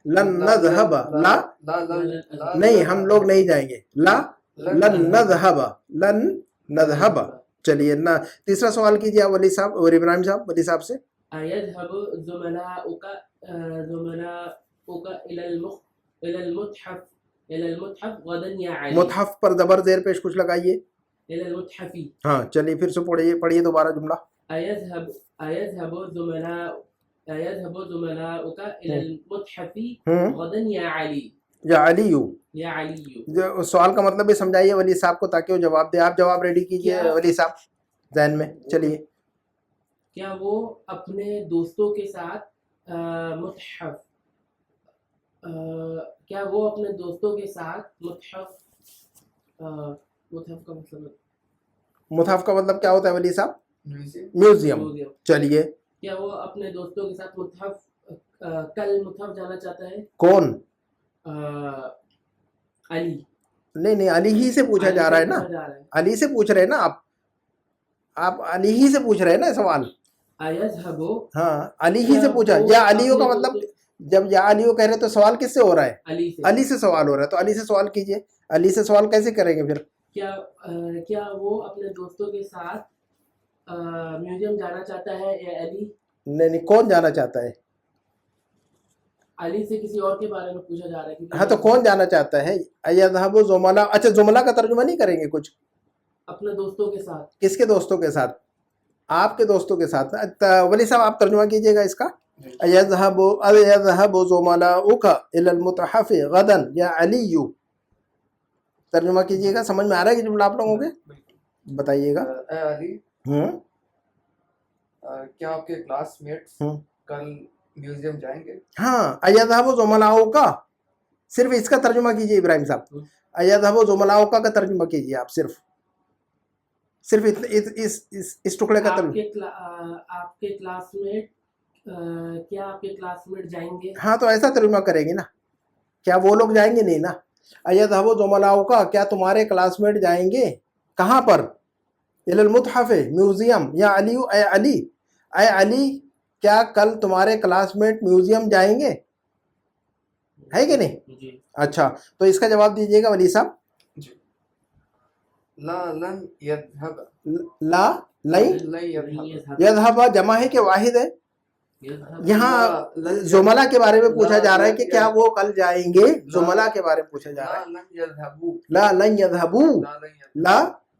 لن نذهب لا لا لا نہیں ہم لوگ نہیں جائیں گے لا لن نذهب لن نذهب چلیے نا تیسرا سوال کیجیے آپ ولی صاحب اور ابراہیم صاحب ولی صاحب سے أيذهب زملاؤك إلى المتحف غدا يا علي متحف پر زبر زیر پیش کچھ لگائیے إلى المتحف ہاں چلیے پھر سے پڑھیے دوبارہ جملہ أيذهب زملاؤك إلى المتحف غدا يا علي یا علیو يا علي جو سوال کا مطلب بھی سمجھائیے ولی صاحب کو تاکہ وہ جواب دے آپ جواب ریڈی کیجیے ولی صاحب ذہن میں چلیے کیا وہ اپنے دوستوں کے ساتھ متحف کیا وہ اپنے دوستوں کے ساتھ متحف کا مطلب متحف کا مطلب کیا ہوتا ہے ولی صاحب میوزیم میوزیم چلیے کیا وہ اپنے دوستوں کے ساتھ کل متحف جانا چاہتا ہے کون علی نہیں علی ہی سے پوچھا جا رہا ہے نا علی سے پوچھ رہے ہیں نا آپ علی ہی سے پوچھ رہے ہیں نا سوال ہاں علی ہی سے پوچھا یا علیو کا مطلب جب یا علیو کہہ رہے تو سوال کس سے ہو رہا ہے علی سے سوال ہو رہا ہے تو علی سے سوال کیجئے علی سے سوال کیسے کریں گے پھر کیا وہ اپنے دوستوں کے ساتھ میوزیم جانا چاہتا ہے یا علی نہیں کون جانا چاہتا ہے علی سے کسی اور کے بارے میں پوچھا جا رہا ہے ہاں تو کون جانا چاہتا ہے یذهب زملا اچھا زملا کا ترجمہ نہیں کریں گے کچھ اپنے دوستوں کے ساتھ کس کے دوستوں کے ساتھ آپ کے دوستوں کے ساتھ ولی صاحب آپ ترجمہ کیجئے گا اس کا يذهب زملاؤك الى المتحف غدا یا علی ترجمہ کیجئے گا سمجھ میں آ رہا ہے کہ جملہ آپ لوگوں کے بتائیے گا اے علی کیا آپ کے کلاس میٹس کل میوزیم جائیں گے ہاں يذهب زملاؤك صرف اس کا ترجمہ کیجئے ابراہیم صاحب يذهب زملاؤك کا ترجمہ کیجئے آپ صرف اس ٹکڑے کا ترجمہ آپ کے کلاس میٹ کیا آپ کے کلاس میٹ جائیں گے ہاں تو ایسا ترجمہ کریں گے نا کیا وہ لوگ جائیں گے نہیں نا يذهب زملاؤك کیا تمہارے کلاس میٹ جائیں گے کہاں پر الى المتحف میوزیم یا علی اے علی کیا کل تمہارے کلاس میٹ میوزیم جائیں گے ہے کہ نہیں اچھا تو اس کا جواب دیجئے گا ولی صاحب لا لن يذهب لا لن يذهب یذهب جمع ہے کہ واحد ہے یہاں زملا کے بارے میں پوچھا جا رہا ہے کہ کیا وہ کل جائیں گے زملا کے بارے میں پوچھا جا رہا ہے لا لن يذهبوا لا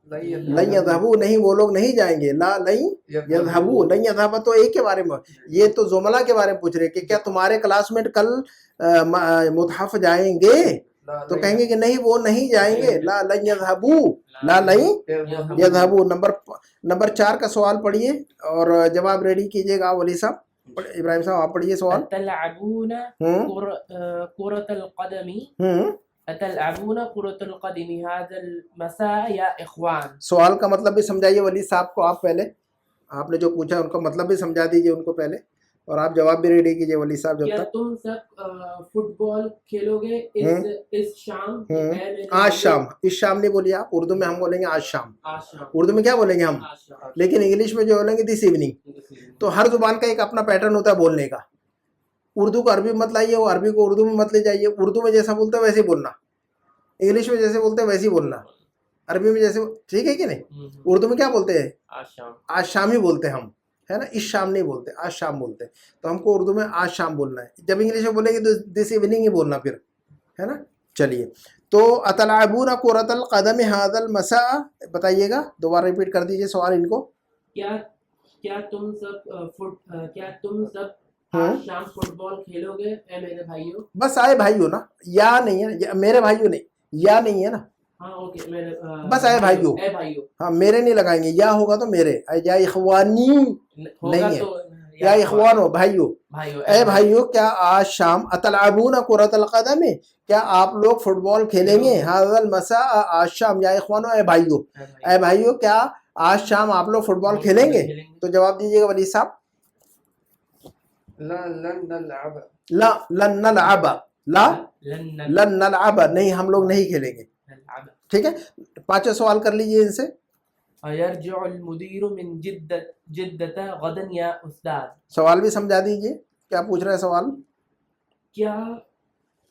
لن يذهبوا نہیں وہ لوگ نہیں جائیں گے لا لن يذهبوا لن يذهب تو ایک کے بارے میں یہ تو زملا کے بارے میں پوچھ رہے کہ کیا تمہارے کلاس میٹ کل متحف جائیں گے تو کہیں گے کہ نہیں وہ نہیں جائیں گے لا لن يذهبوا لا لن يذهبوا نمبر 4 کا سوال پڑھیے اور جواب ریڈی کیجئے گا ولی صاحب ابراہیم صاحب آپ پڑھیے سوال تلعبون كرة القدم أتلعبون كرة القدم هذا المساء يا إخوان سوال کا مطلب بھی سمجھائیے ولی صاحب کو آپ پہلے آپ نے جو پوچھا ان کا مطلب بھی سمجھا دیجئے ان کو پہلے اور آپ جواب بھی ریڈی کیجئے ولی صاحب جب کیا تک تم سب فٹ بال کھیلو گے اس شام آج شام اس شام نہیں بولیے آپ اردو میں ہم بولیں گے آج شام اردو میں کیا بولیں گے ہم لیکن انگلش میں جو بولیں گے دس ایوننگ تو ہر زبان کا ایک اپنا پیٹرن ہوتا ہے بولنے کا اردو کو عربی مت لائیے وہ عربی کو اردو میں مت لے جائیے اردو میں جیسا بولتے ہیں ویسے ہی بولنا انگلش میں جیسے بولتے ہیں ویسے ہی بولنا عربی میں جیسے ٹھیک ہے کہ نہیں اردو میں کیا بولتے ہیں آج شام ہی بولتے ہیں ہم ہے نا اس شام نہیں بولتے آج شام بولتے ہیں تو ہم کو اردو میں آج شام بولنا ہے جب انگلش میں بولیں گے تو دس ایوننگ ہی بولنا پھر ہے نا چلیے تو اتلعبون كرة القدم هذا المساء بتائیے گا دوبارہ ریپیٹ کر دیجئے سوال ان کو کیا تم سب آج شام فٹ بال کھیلو گے اے میرے بھائیوں بس آئے بھائیوں نا یا نہیں ہے میرے بھائیوں نہیں یا نہیں ہے نا ہاں اوکے میرے بس اے بھائیوں ہاں میرے نہیں لگائیں گے یا ہوگا تو میرے یا اخوانی نہیں ہے یا اخوانو بھائیوں اے بھائیوں کیا آج شام اتلعبون كرة القدم کیا آپ لوگ فٹ بال کھیلیں گے هذا المساء آج شام یا اخوانو اے بھائیوں کیا آج شام آپ لوگ فٹ بال کھیلیں گے تو جواب دیجئے گا ولی صاحب لا لن نلعب لا لن نلعب لا لن نلعب نہیں ہم لوگ نہیں کھیلیں گے ٹھیک ہے 5 سوال کر لیجئے ان سے يرجع المدير من جدة غدا يا استاذ سوال بھی سمجھا دیجئے کیا پوچھ رہے ہیں سوال کیا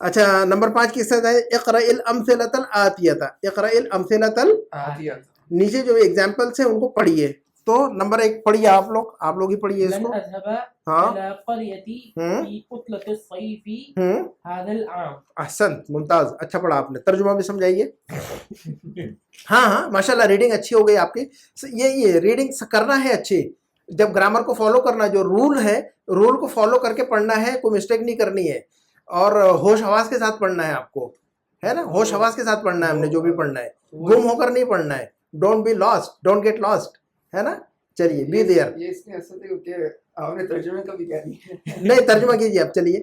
اچھا نمبر 5 کس طرح ہے اقرأ الامثلۃ الآتیۃ اقرأ الامثلۃ عادیت نیچے جو ایگزامپلس ہیں ان کو پڑھیے. تو نمبر 1 پڑھیے آپ لوگ ہی پڑھیے اس لن کو. أذهب ہاں إلى قريتي ہوں في عطلة الصيف ہوں هذا العام. احسنت ممتاز اچھا پڑھا آپ نے. ترجمہ بھی سمجھائیے. ہاں ماشاءاللہ ریڈنگ اچھی ہو گئی آپ کی. یہ ریڈنگ کرنا ہے اچھی. جب گرامر کو فالو کرنا جو رول ہے رول کو فالو کر کے پڑھنا ہے, کوئی مسٹیک نہیں کرنی ہے, اور ہوش حواس کے ساتھ پڑھنا ہے آپ کو, ہے نا. ہوش حواس کے ساتھ پڑھنا ہے ہم نے جو بھی پڑھنا ہے, گم ہو کر نہیں پڑھنا ہے. Don't be lost, don't get lost, ہے نا. چلیے بی دیئر. یہ اس میں اصل ہے کہ آپ نے ترجمے کا بھی کہہ دیا. نہیں ترجمہ کیجیے آپ. چلیے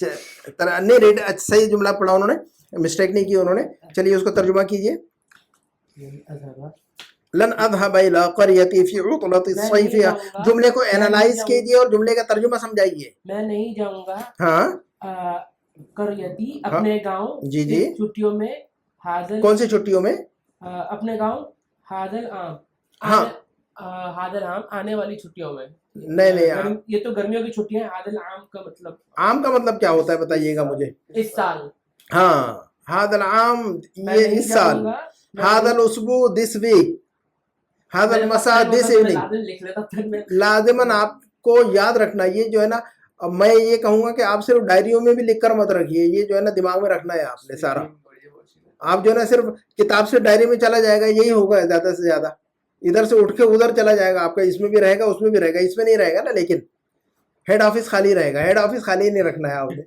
نہیں ریڈ صحیح جملہ پڑھا انہوں نے, مسٹیک نہیں کی انہوں نے. چلیے اس کو ترجمہ کیجیے. لن أذهب لن اذهب الى قريتي في عطلة الصيف. جملے کو اینالائز کیجیے اور جملے کا ترجمہ سمجھائیے. میں نہیں جاؤں گا ہاں قریتی اپنے گاؤں جی جی. چھٹیوں میں. حاضر کون سی چھٹیوں میں؟ اپنے گاؤں حاضر عام. ہاں حاضر عام آنے والی چھٹیوں میں. نہیں یہ تو گرمیوں کی چھٹیاں ہیں. حاضر عام کا مطلب عام کا مطلب کیا ہوتا ہے بتائیے گا مجھے. اس سال. ہاں هذا العام میں یہ نہیں اس سال. جاؤں گا. هذا الاسبوع this week. هذا المساء this evening. لکھ لیتا پھر میں. لازماً آپ کو یاد رکھنا یہ جو ہے نا, میں یہ کہوں گا کہ آپ صرف ڈائریوں میں بھی لکھ کر مت رکھیے. یہ جو ہے نا دماغ میں رکھنا ہے آپ نے سارا. آپ جو ہے نا صرف کتاب سے ڈائری میں چلا جائے گا یہی ہوگا زیادہ سے زیادہ. ادھر سے اٹھ کے ادھر چلا جائے گا آپ کا. اس میں بھی رہے گا اس میں بھی رہے گا, اس میں نہیں رہے گا نا. لیکن ہیڈ آفس خالی رہے گا. ہیڈ آفس خالی نہیں رکھنا ہے آپ نے.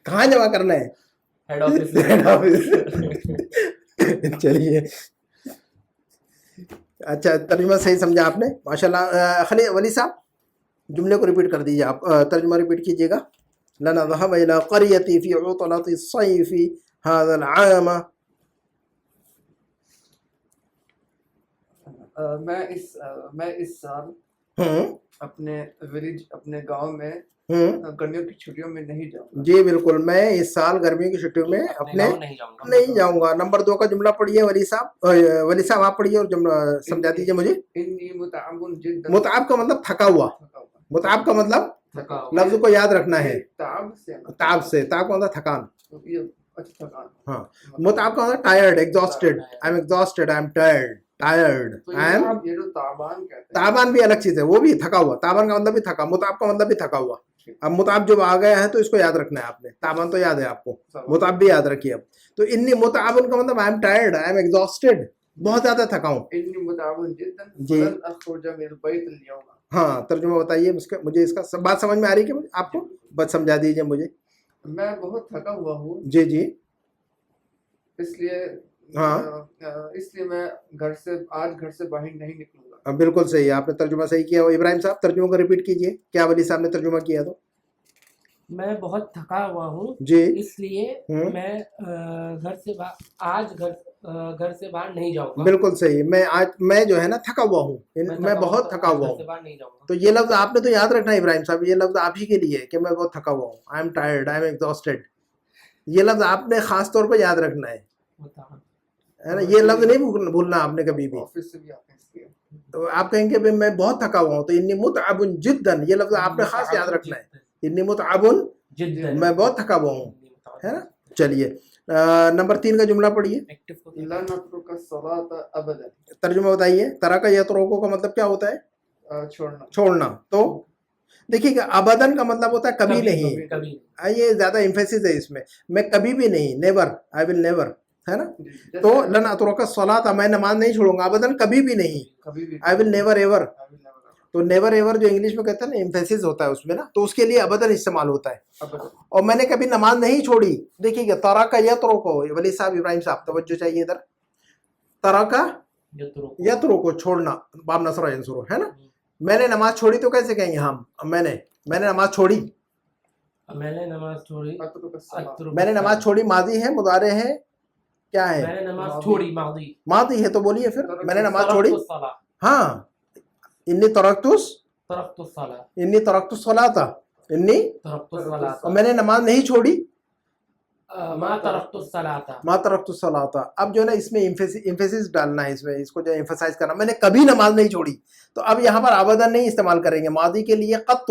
کہاں جمع کرنا ہے؟ Head office. Head office. چلیے اچھا ترجمہ صحیح سمجھا آپ نے ماشاءاللہ. خلی ولی صاحب جملے کو ریپیٹ کر دیجیے آپ. ترجمہ ریپیٹ کیجیے گا. لن ذهب الى قريتي في عطلة الصيف هذا العام. میں اس سال اپنے ولیج اپنے گاؤں میں گرمیوں کی چھٹیوں میں نہیں جاؤں گا. جی بالکل, میں اس سال گرمیوں کی چھٹیوں میں اپنے نہیں جاؤں گا. نمبر 2 کا جملہ پڑھیے ولی صاحب. ولی صاحب آپ پڑھیے اور جملہ سمجھا دیجیے مجھے. انی متعب جدا. متعب کا مطلب تھکا ہوا. متعب کا مطلب لفظ کو یاد رکھنا ہے. تعب سے, تعب کا مطلب تھکان. ہاں متعب کا مطلب tired, exhausted. I am exhausted, I am tired. Tired تابان بھی الگ چیز ہے, وہ بھی تھکا ہوا. تابان کا مطلب بھی تھکا, متعب کا مطلب بھی تھکا ہوا. اب متعب جب آ گیا ہے تو اس کو یاد رکھنا ہے آپ نے. تابان تو یاد ہے آپ کو, متعب بھی یاد رکھیے. اب تو انی متعب کا مطلب آئی am tired, I am exhausted, بہت زیادہ تھکا ہوں. جی ہاں ترجمہ بتائیے مجھے. اس کا بات سمجھ میں آ رہی ہے کہ آپ کو؟ بات سمجھا دیجیے مجھے. میں بہت تھکا ہوا ہوں. جی جی. اس لیے میں آج گھر سے باہر نہیں نکلوں گا. بالکل صحیح, آپ نے ترجمہ صحیح کیا. ابراہیم صاحب ترجمہ کو ریپیٹ کیجیے. کیا ولی صاحب نے ترجمہ کیا؟ تو میں بہت تھکا ہوا ہوں جی, اس لیے میں گھر سے باہر نہیں جاؤں گا. بالکل صحیح. میں جو ہے نا تھکا ہوا ہوں, میں بہت تھکا ہوا ہوں. تو یہ لفظ آپ نے تو یاد رکھنا ہے ابراہیم صاحب. یہ لفظ آپ ہی کے لیے کہ میں بہت تھکا ہوا ہوں. آئی am tired, I am exhausted. یہ لفظ آپ نے خاص طور پہ یاد رکھنا ہے نا. یہ لفظ نہیں بھولنا آپ نے کبھی بھی. تو آپ کہیں گے میں بہت تھکا ہوا ہوں, تو انی متعب جدا, یہ لفظ آپ نے خاص یاد رکھنا ہے. انی متعب, میں بہت تھکا ہوا ہوں, ہے نا. چلیے نمبر 3 کا جملہ پڑھیے. لن اترک الصلاۃ ابدا. ترجمہ بتائیے. ترک یترک کا مطلب کیا ہوتا ہے؟ چھوڑنا. تو دیکھیے کہ ابدن کا مطلب ہوتا ہے کبھی نہیں. یہ زیادہ ایمفیسس ہے اس میں. میں کبھی بھی نہیں, نیور, آئی ول نیور, ہے نا. تو لن اترک الصلاۃ, میں نماز نہیں چھوڑوں گا. ابدن کبھی بھی نہیں. آئی ول نیور ایور. تو نیور ایور جو انگلش میں کہتے ہیں نا ایمفیسس ہوتا ہے اس میں نا, تو اس کے لیے ابدن استعمال ہوتا ہے. اور میں نے کبھی نماز نہیں چھوڑی. دیکھیے کہ ترک یترک, ولی صاحب ابراہیم صاحب توجہ چاہیے ادھر. ترک یترک چھوڑنا, باب نصر ینصر, ہے نا. میں نے نماز چھوڑی تو کیسے کہیں گے ہم؟ میں نے نماز چھوڑی. میں نے نماز چھوڑی ماضی ہے, مضارع ہے, کیا ہے؟ میں نے نماز چھوڑی ماضی ہے. تو بولیے پھر, میں نے نماز چھوڑی. ہاں انی ترکت الصلاۃ, میں نے نماز نہیں چھوڑی. ما ترکت الصلاۃ. اب جو ہے نا اس میں ایمفیسس ڈالنا ہے, اس میں اس کو جو ایمفسائز کرنا. میں نے کبھی نماز نہیں چھوڑی. تو اب یہاں پر ابدا نہیں استعمال کریں گے. ماضی کے لیے قط,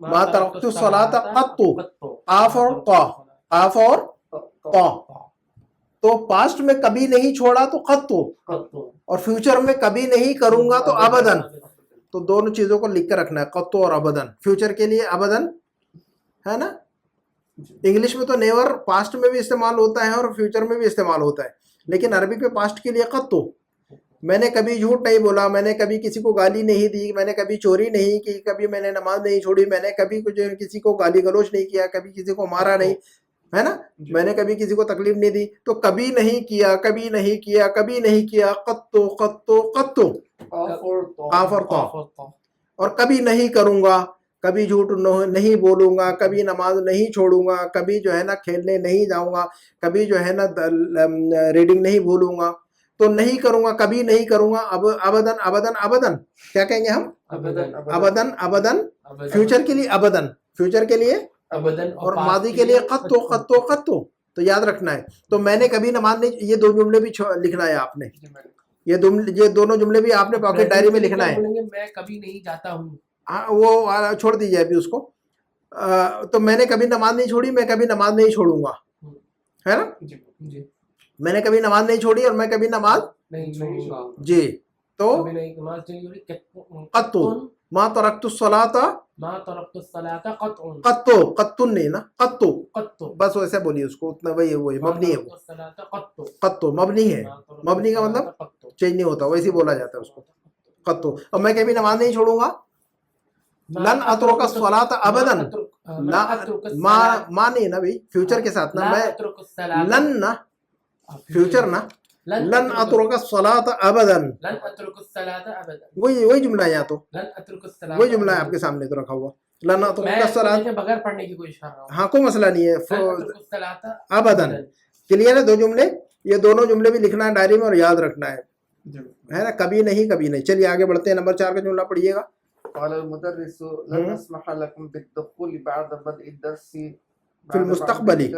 ما تركت الصلاة قط قاف اور قا قاف اور قا تو پاسٹ میں کبھی نہیں چھوڑا تو قط اور فیوچر میں کبھی نہیں کروں گا تو ابدن تو دونوں چیزوں کو لکھ کر رکھنا ہے قط اور ابدن فیوچر کے لیے ابدن ہے نا انگلش میں تو نیور پاسٹ میں بھی استعمال ہوتا ہے اور فیوچر میں بھی استعمال ہوتا ہے لیکن عربک میں پاسٹ کے لیے قط میں نے کبھی جھوٹ نہیں بولا میں نے کبھی کسی کو گالی نہیں دی میں نے کبھی چوری نہیں کی کبھی میں نے نماز نہیں چھوڑی میں نے کبھی کسی کو گالی گلوچ نہیں کیا کبھی کسی کو مارا نہیں ہے نا میں نے کبھی کسی کو تکلیف نہیں دی تو کبھی نہیں کیا کبھی نہیں کیا کبھی نہیں کیا قطو قطو قطو قاف اور طا اور کبھی نہیں کروں گا کبھی جھوٹ نہیں بولوں گا کبھی نماز نہیں چھوڑوں گا کبھی جو ہے نا کھیلنے نہیں جاؤں گا کبھی جو ہے نا ریڈنگ نہیں بھولوں گا تو نہیں کروں گا کبھی نہیں کروں گا ابدن ابدن ابدن کیا کہیں گے ہم ابدن ابدن فیوچر کے لیے ابدن فیوچر کے لیے اور ماضی کے لیے قطو قطو قطو تو یاد رکھنا ہے تو میں نے کبھی نماز نہیں یہ دو جملے بھی لکھنا ہے آپ نے یہ دونوں جملے بھی آپ نے پاکٹ ڈائری میں لکھنا ہے میں کبھی نہیں جاتا ہوں وہ چھوڑ دیجیے ابھی اس کو تو میں نے کبھی نماز نہیں چھوڑی میں کبھی نماز نہیں چھوڑوں گا ہے نا میں نے کبھی نماز نہیں چھوڑی اور میں کبھی نماز نہیں چھوڑوں گا جی تو قطو ما ترکت الصلاۃ قطو قطن نہیں نا قطو بس ویسے بولیے اس کو اتنا وہی مبنی ہے وہ قطو مبنی ہے مبنی کا مطلب چینج نہیں ہوتا ویسے بولا جاتا ہے اس کو قطو اور میں کبھی نماز نہیں چھوڑوں گا لن اترک الصلاۃ ابدن ماں نہیں نا بھائی فیوچر کے ساتھ نا میں لن نا فیوچر نا لن اترک الصلاۃ ابدن وہی جملہ ہے یا تو وہی جملہ ہے آپ کے سامنے تو رکھا ہوا لن اترک الصلاۃ بغیر پڑھنے کی کوشش کر رہا ہوں ہاں کوئی مسئلہ نہیں ہے ابدن کلیئر ہے دو جملے یہ دونوں جملے بھی لکھنا ہے ڈائری میں اور یاد رکھنا ہے نا کبھی نہیں چلیے آگے بڑھتے ہیں نمبر 4 کا جملہ پڑھیے گا قال المدرس لن اسمح لكم بالدخول بعد بدء الدرس فی المستقبل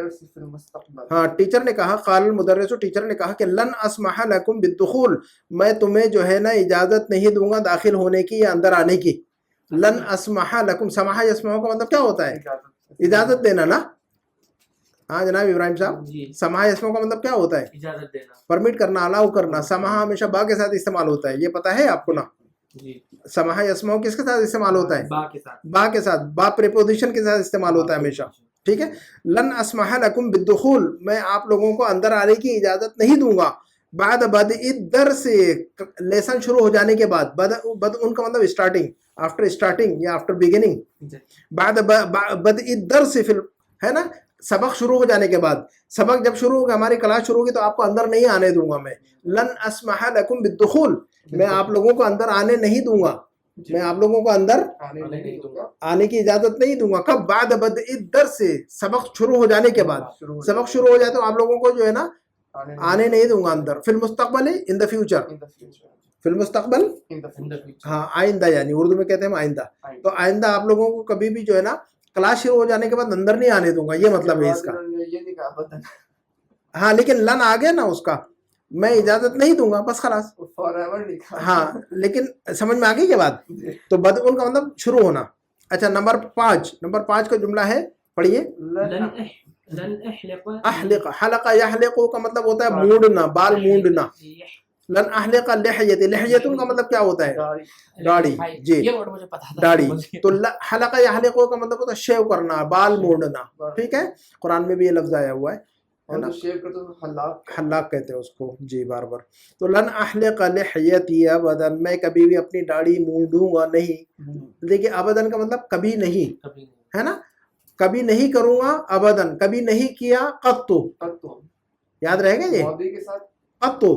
ہاں ٹیچر نے کہا قال المدرس ٹیچر نے کہا کہ لن اسمح لكم بالدخول میں تمہیں جو ہے نا اجازت نہیں دوں گا داخل ہونے کی یا اندر آنے کی لن اسمح لكم سماح یسمح کا مطلب کیا ہوتا ہے اجازت دینا نا ہاں جناب ابراہیم صاحب سماح یسمح کا مطلب کیا ہوتا ہے اجازت دینا پرمٹ کرنا الاؤ کرنا سماح ہمیشہ با کے ساتھ استعمال ہوتا ہے یہ پتہ ہے آپ کو نا سماح یسمح کس کے ساتھ استعمال ہوتا ہے با کے ساتھ با پریپوزیشن کے ساتھ استعمال ہوتا ہے ہمیشہ ٹھیک ہے لن اسمح لكم بالدخول میں آپ لوگوں کو اندر آنے کی اجازت نہیں دوں گا بعد بدء الدرس لیسن شروع ہو جانے کے بعد بد ان کا مطلب اسٹارٹنگ آفٹر اسٹارٹنگ یا آفٹر بگننگ بعد بدء الدرس ہے نا سبق شروع ہو جانے کے بعد سبق جب شروع ہوگا ہماری کلاس شروع ہوگی تو آپ کو اندر نہیں آنے دوں گا میں لن اسمح لكم بالدخول میں آپ لوگوں کو اندر آنے نہیں دوں گا میں آپ لوگوں کو اندر آنے کی اجازت نہیں دوں گا کب بعد بدء الدرس سبق شروع ہو جانے کے بعد سبق شروع ہو جائے تو آپ لوگوں کو جو ہے نا آنے نہیں دوں گا اندر فی المستقبل ان دا فیوچر فی المستقبل ہاں آئندہ یعنی اردو میں کہتے ہیں آئندہ تو آئندہ آپ لوگوں کو کبھی بھی جو ہے نا کلاس شروع ہو جانے کے بعد اندر نہیں آنے دوں گا یہ مطلب ہے اس کا ہاں لیکن لن آ گیا نا اس کا میں اجازت نہیں دوں گا بس خلاص ہاں لیکن سمجھ میں آ گئی کے بعد تو بد ان کا مطلب شروع ہونا اچھا نمبر 5 کا جملہ ہے پڑھیے احلق حلق یحلق کا مطلب ہوتا ہے مونڈنا بال مونڈنا لن احلق لحیت لحیتن کا مطلب کیا ہوتا ہے داڑھی جی داڑھی تو حلق یحلق کا مطلب ہوتا ہے شیو کرنا بال مونڈنا ٹھیک ہے قرآن میں بھی یہ لفظ آیا ہوا ہے حلاق کہتے ہیں اس کو جی بار تو لن احلق لحیتی ابدن میں کبھی بھی اپنی داڑھی مونڈوں گا نہیں دیکھیے ابدن کا مطلب کبھی نہیں ہے نا کبھی نہیں کروں گا ابدن کبھی نہیں کیا قطو یاد رہے گا یہ قطو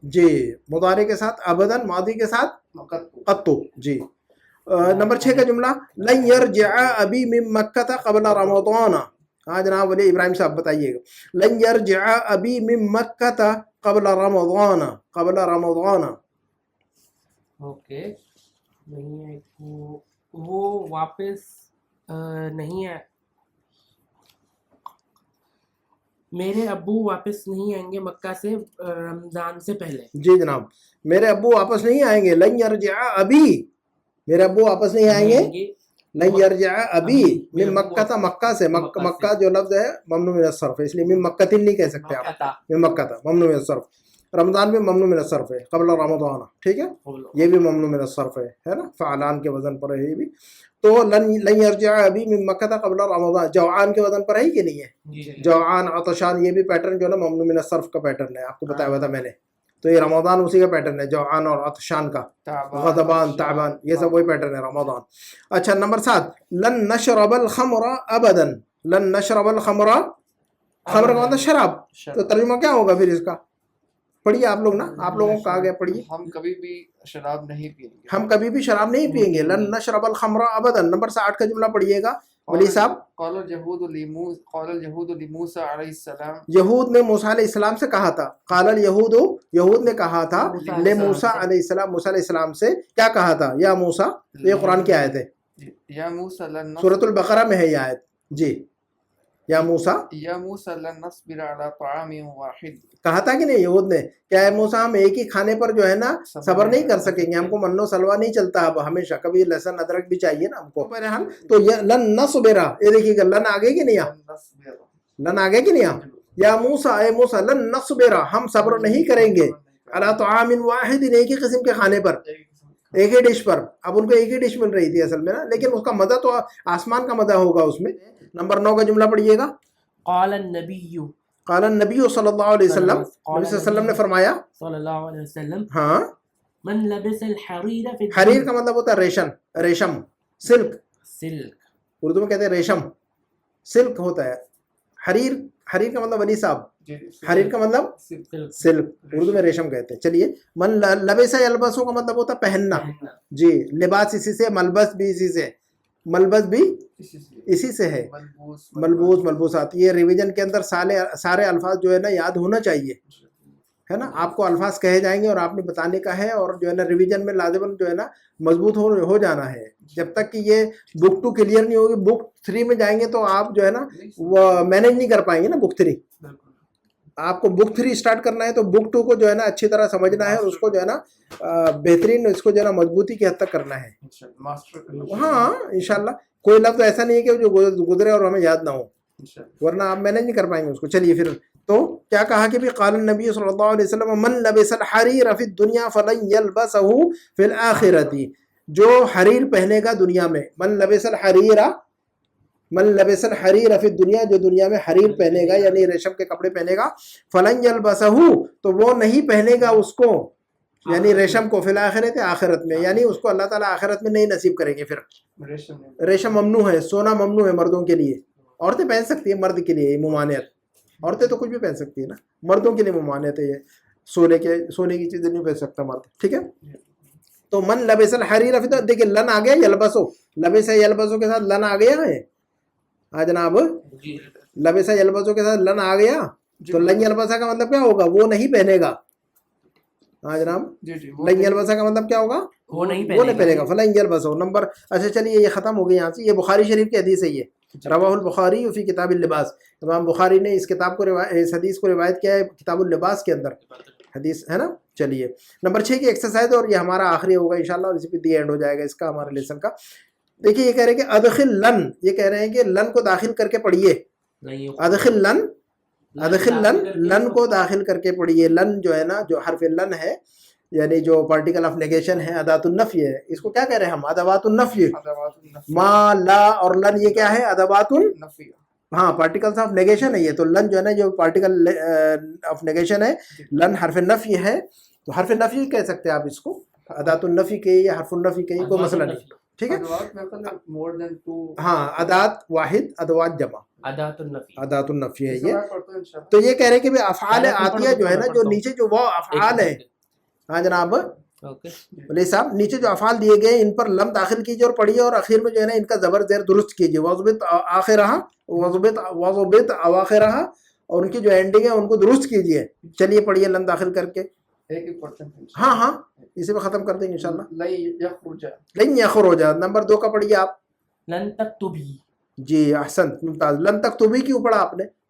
جی مضارع کے ساتھ ابدن ماضی کے ساتھ قطو جی نمبر 6 کا جملہ لن یرجع ابی من مکہ قبل رمضان ہاں جناب ولی ابراہیم صاحب بتائیے گا لن یرجع ابی من مکہ قبل رمضان اوکے نہیں ہے وہ واپس نہیں ہے میرے ابو واپس نہیں آئیں گے مکہ سے رمضان سے پہلے جی جناب میرے ابو واپس نہیں آئیں گے لن یرجع ابی میرے ابو واپس نہیں آئیں گے. آئیں گے. لن یرجع ابی من میرے مکہ تھا، مکہ سے، مکہ سے. مکہ جو لفظ ہے ممنوع من الصرف ہے، اس لیے من مکہ نہیں کہہ سکتے آپ، مکہ من مکہ تھا ممنوع من الصرف. رمضان بھی ممنوع من الصرف ہے، قبل رمضان، ٹھیک ہے، یہ بھی ممنوع من الصرف ہے نا، فعلان کے وزن پر ہے یہ بھی. تو لن یرجع ابی من مکہ تھا قبل رمضان جوعان کے وزن پر ہے کہ نہیں ہے؟ جوعان، عطشان، یہ بھی پیٹرن جو ہے نا ممنوع من الصرف کا پیٹرن ہے، آپ کو بتایا ہوا تھا میں نے. تو یہ رمضان اسی کا پیٹرن ہے، جوعان اور عطشان کا، غضبان، تعبان، یہ سب وہی پیٹرن ہے رمضان. اچھا نمبر 7، لن نشرب الخمر ابدا. لن نشرب الخمر، خمر کا مطلب شراب. تو ترجمہ کیا ہوگا پھر اس کا؟ پڑھیے آپ لوگ نا، آپ لوگوں کو کہا گیا پڑھیے. ہم کبھی بھی شراب نہیں پیئیں گے. ہم کبھی بھی شراب نہیں پیئیں گے. لن نشرب الخمر ابدا. نمبر 8 کا جملہ پڑھیے گا ولی صاحب. قال اليهود لموسى علیہ السلام، یہود نے موسیٰ علیہ السلام سے کہا تھا. قال الیہود، یہود نے کہا تھا لموسیٰ علیہ السلام، موسیٰ علیہ السلام سے کیا کہا تھا؟ یا موسیٰ، یہ قرآن کی آیت ہے، یا موسیٰ لن سورۃ البقرہ میں ہے یہ آیت جی. یا موسیٰ لن نصبر علی طعام واحد. کہا تھا کہ نہیں یہود نے، کیا ہے موسیٰ ہم ایک ہی کھانے پر جو ہے نا صبر نہیں کر سکیں گے، ہم کو من و سلوا نہیں چلتا اب ہمیشہ، کبھی لہسن ادرک بھی چاہیے نا ہم کو. بہرحال تو لن نصبر، یہ دیکھیے گا لن آگے کہ نہیں، لن آگے کہ نہیں. یا موسیٰ، اے موسیٰ، لن نصبر، ہم صبر نہیں کریں گے، علی طعام واحد، ایک ہی قسم کے کھانے پر، ایک ہی ڈش پر. اب ان کو ایک ہی ڈش مل رہی تھی اصل میں نا، لیکن اس کا مزہ تو آسمان کا مزہ ہوگا اس میں. نمبر 9 کا جملہ پڑھیے گا. قال النبی، قال النبی صلی اللہ علیہ وسلم، نبی صلی اللہ علیہ وسلم نے فرمایا، صلی اللہ علیہ وسلم، ہاں، من لبس الحریر فی حریر کا مطلب ہوتا ہے ریشم، ریشم، سلک، سلک، اردو میں کہتے ہیں ریشم، سلک ہوتا ہے. حریر، حریر کا مطلب علی صاحب، حریر کا مطلب سلک، اردو میں ریشم کہتے ہیں. چلیے، من لبس یلبسو کا مطلب ہوتا ہے پہننا جی، لباس اسی سے، ملبس بھی اسی سے، ملبس بھی اسی سے ہے، ملبوس، ملبوسات. یہ ریویژن کے اندر سارے الفاظ جو ہے نا یاد ہونا چاہیے، ہے نا. آپ کو الفاظ کہے جائیں گے اور آپ نے بتانے کا ہے، اور جو ہے نا ریویژن میں لازماً جو ہے نا مضبوط ہو جانا ہے. جب تک کہ یہ بک 2 کلیئر نہیں ہوگی، بک 3 میں جائیں گے تو آپ جو ہے نا وہ مینیج نہیں کر پائیں گے نا. بک 3 آپ کو بک 3 اسٹارٹ کرنا ہے تو بک 2 کو جو ہے نا اچھی طرح سمجھنا ہے، اور اس کو جو ہے نا بہترین، اس کو جو ہے نا مضبوطی کی حد تک کرنا ہے. ہاں انشاءاللہ. کوئی لفظ ایسا نہیں ہے کہ جو گزرے اور ہمیں یاد نہ ہو، ورنہ آپ مینیج نہیں کر پائیں گے اس کو. چلیے پھر تو کیا کہا کہ بھی قال النبی صلی اللہ علیہ وسلم، من لبس الحریر فی الدنیا فلن یلبسہ فی الآخرۃ. جو حریر پہنے گا دنیا میں، من لبس الحریر، من لبس الحریر فی الدنیا، جو دنیا میں حریر پہنے گا یعنی ریشم کے کپڑے پہنے گا، فلن یلبسہ، تو وہ نہیں پہنے گا اس کو، یعنی ریشم کو، فی الآخرۃ، آخرت میں، یعنی اس کو اللہ تعالیٰ آخرت میں نہیں نصیب کریں گے. پھر ریشم ممنوع ہے، سونا ممنوع ہے مردوں کے لیے. عورتیں پہن سکتی ہیں، مرد کے لیے یہ ممانعت، عورتیں تو کچھ بھی پہن سکتی ہیں نا، مردوں کے لیے ممانعت ہے یہ، سونے کی چیزیں نہیں پہن سکتا مرد، ٹھیک ہے. تو من لبس الحریر فی، دیکھیں لن آ گیا، یلبسو، لبس یلبسو کے ساتھ لن آ گیا ہے. ہاں جناب، لبس یلبسو کے ساتھ لن آ گیا، تو لن یلبسا کا مطلب کیا ہوگا؟ وہ نہیں پہنے گا. ہاں جناب، لن یلبسا کا مطلب کیا ہوگا؟ وہ نہیں پہنے گا. فلن یلبسو. نمبر، اچھا چلیے یہ ختم ہو گئی یہاں سے. یہ بخاری شریف کی حدیث ہے، یہ رواہ البخاری فی کتاب اللباس. امام بخاری نے اس کتاب کو اس حدیث کو روایت کیا ہے کتاب اللباس کے اندر، حدیث ہے نا. چلیے نمبر 6 کی ایکسرسائز، اور یہ ہمارا آخری ہوگا انشاءاللہ، اور اسی پہ دی اینڈ ہو جائے گا اس کا ہمارے لیسن کا. دیکھیے یہ کہہ رہے ہیں کہ ادخل لن، یہ کہہ رہے ہیں کہ لن کو داخل کر کے پڑھیے. ادخل لن، ادخل لن، لن کو داخل کر کے پڑھیے. لن جو ہے نا، جو حرف لن ہے، یعنی جو پارٹیکل آف نیگیشن ہے، ادوات النفی ہے. اس کو کیا کہہ رہے ہیں ہم؟ ادوات النفی. ما، لا اور لن یہ کیا ہے؟ ادوات النفی. ہاں، پارٹیکلس آف نیگیشن ہے یہ. تو لن جو ہے نا جو پارٹیکل آف نیگیشن ہے، لن حرف نفی ہے. تو حرف نفی کہہ سکتے ہیں آپ اس کو، ادوات النفی کے یا حرف النفی کے، کوئی مسئلہ نہیں، ٹھیک ہے. ہاں، ادات واحد، ادوات جمع، ادات النفی ہے یہ. تو یہ کہہ رہے ہیں کہ افعال آتیہ جو ہے نا، جو نیچے جو وہ افعال ہے، ہاں جناب علیہ صاحب، نیچے جو افعال دیے گئے ان پر لم داخل کیجیے اور پڑھیے، اور اخیر میں جو ہے نا ان کا زبر زیر درست کیجیے. وضبط آخرہ، وضبط اواخرہ، اور ان کی جو اینڈنگ ہے ان کو درست کیجیے. چلیے پڑھیے لم داخل کر کے. ہاں ہاں، اسی پہ ختم کر دیں گے انشاءاللہ. لن یخرج. نمبر 2 کا پڑھیے آپ. لن تکتبی. جی احسنت، ممتاز. لن تکتبی کیوں پڑھا آپ نے؟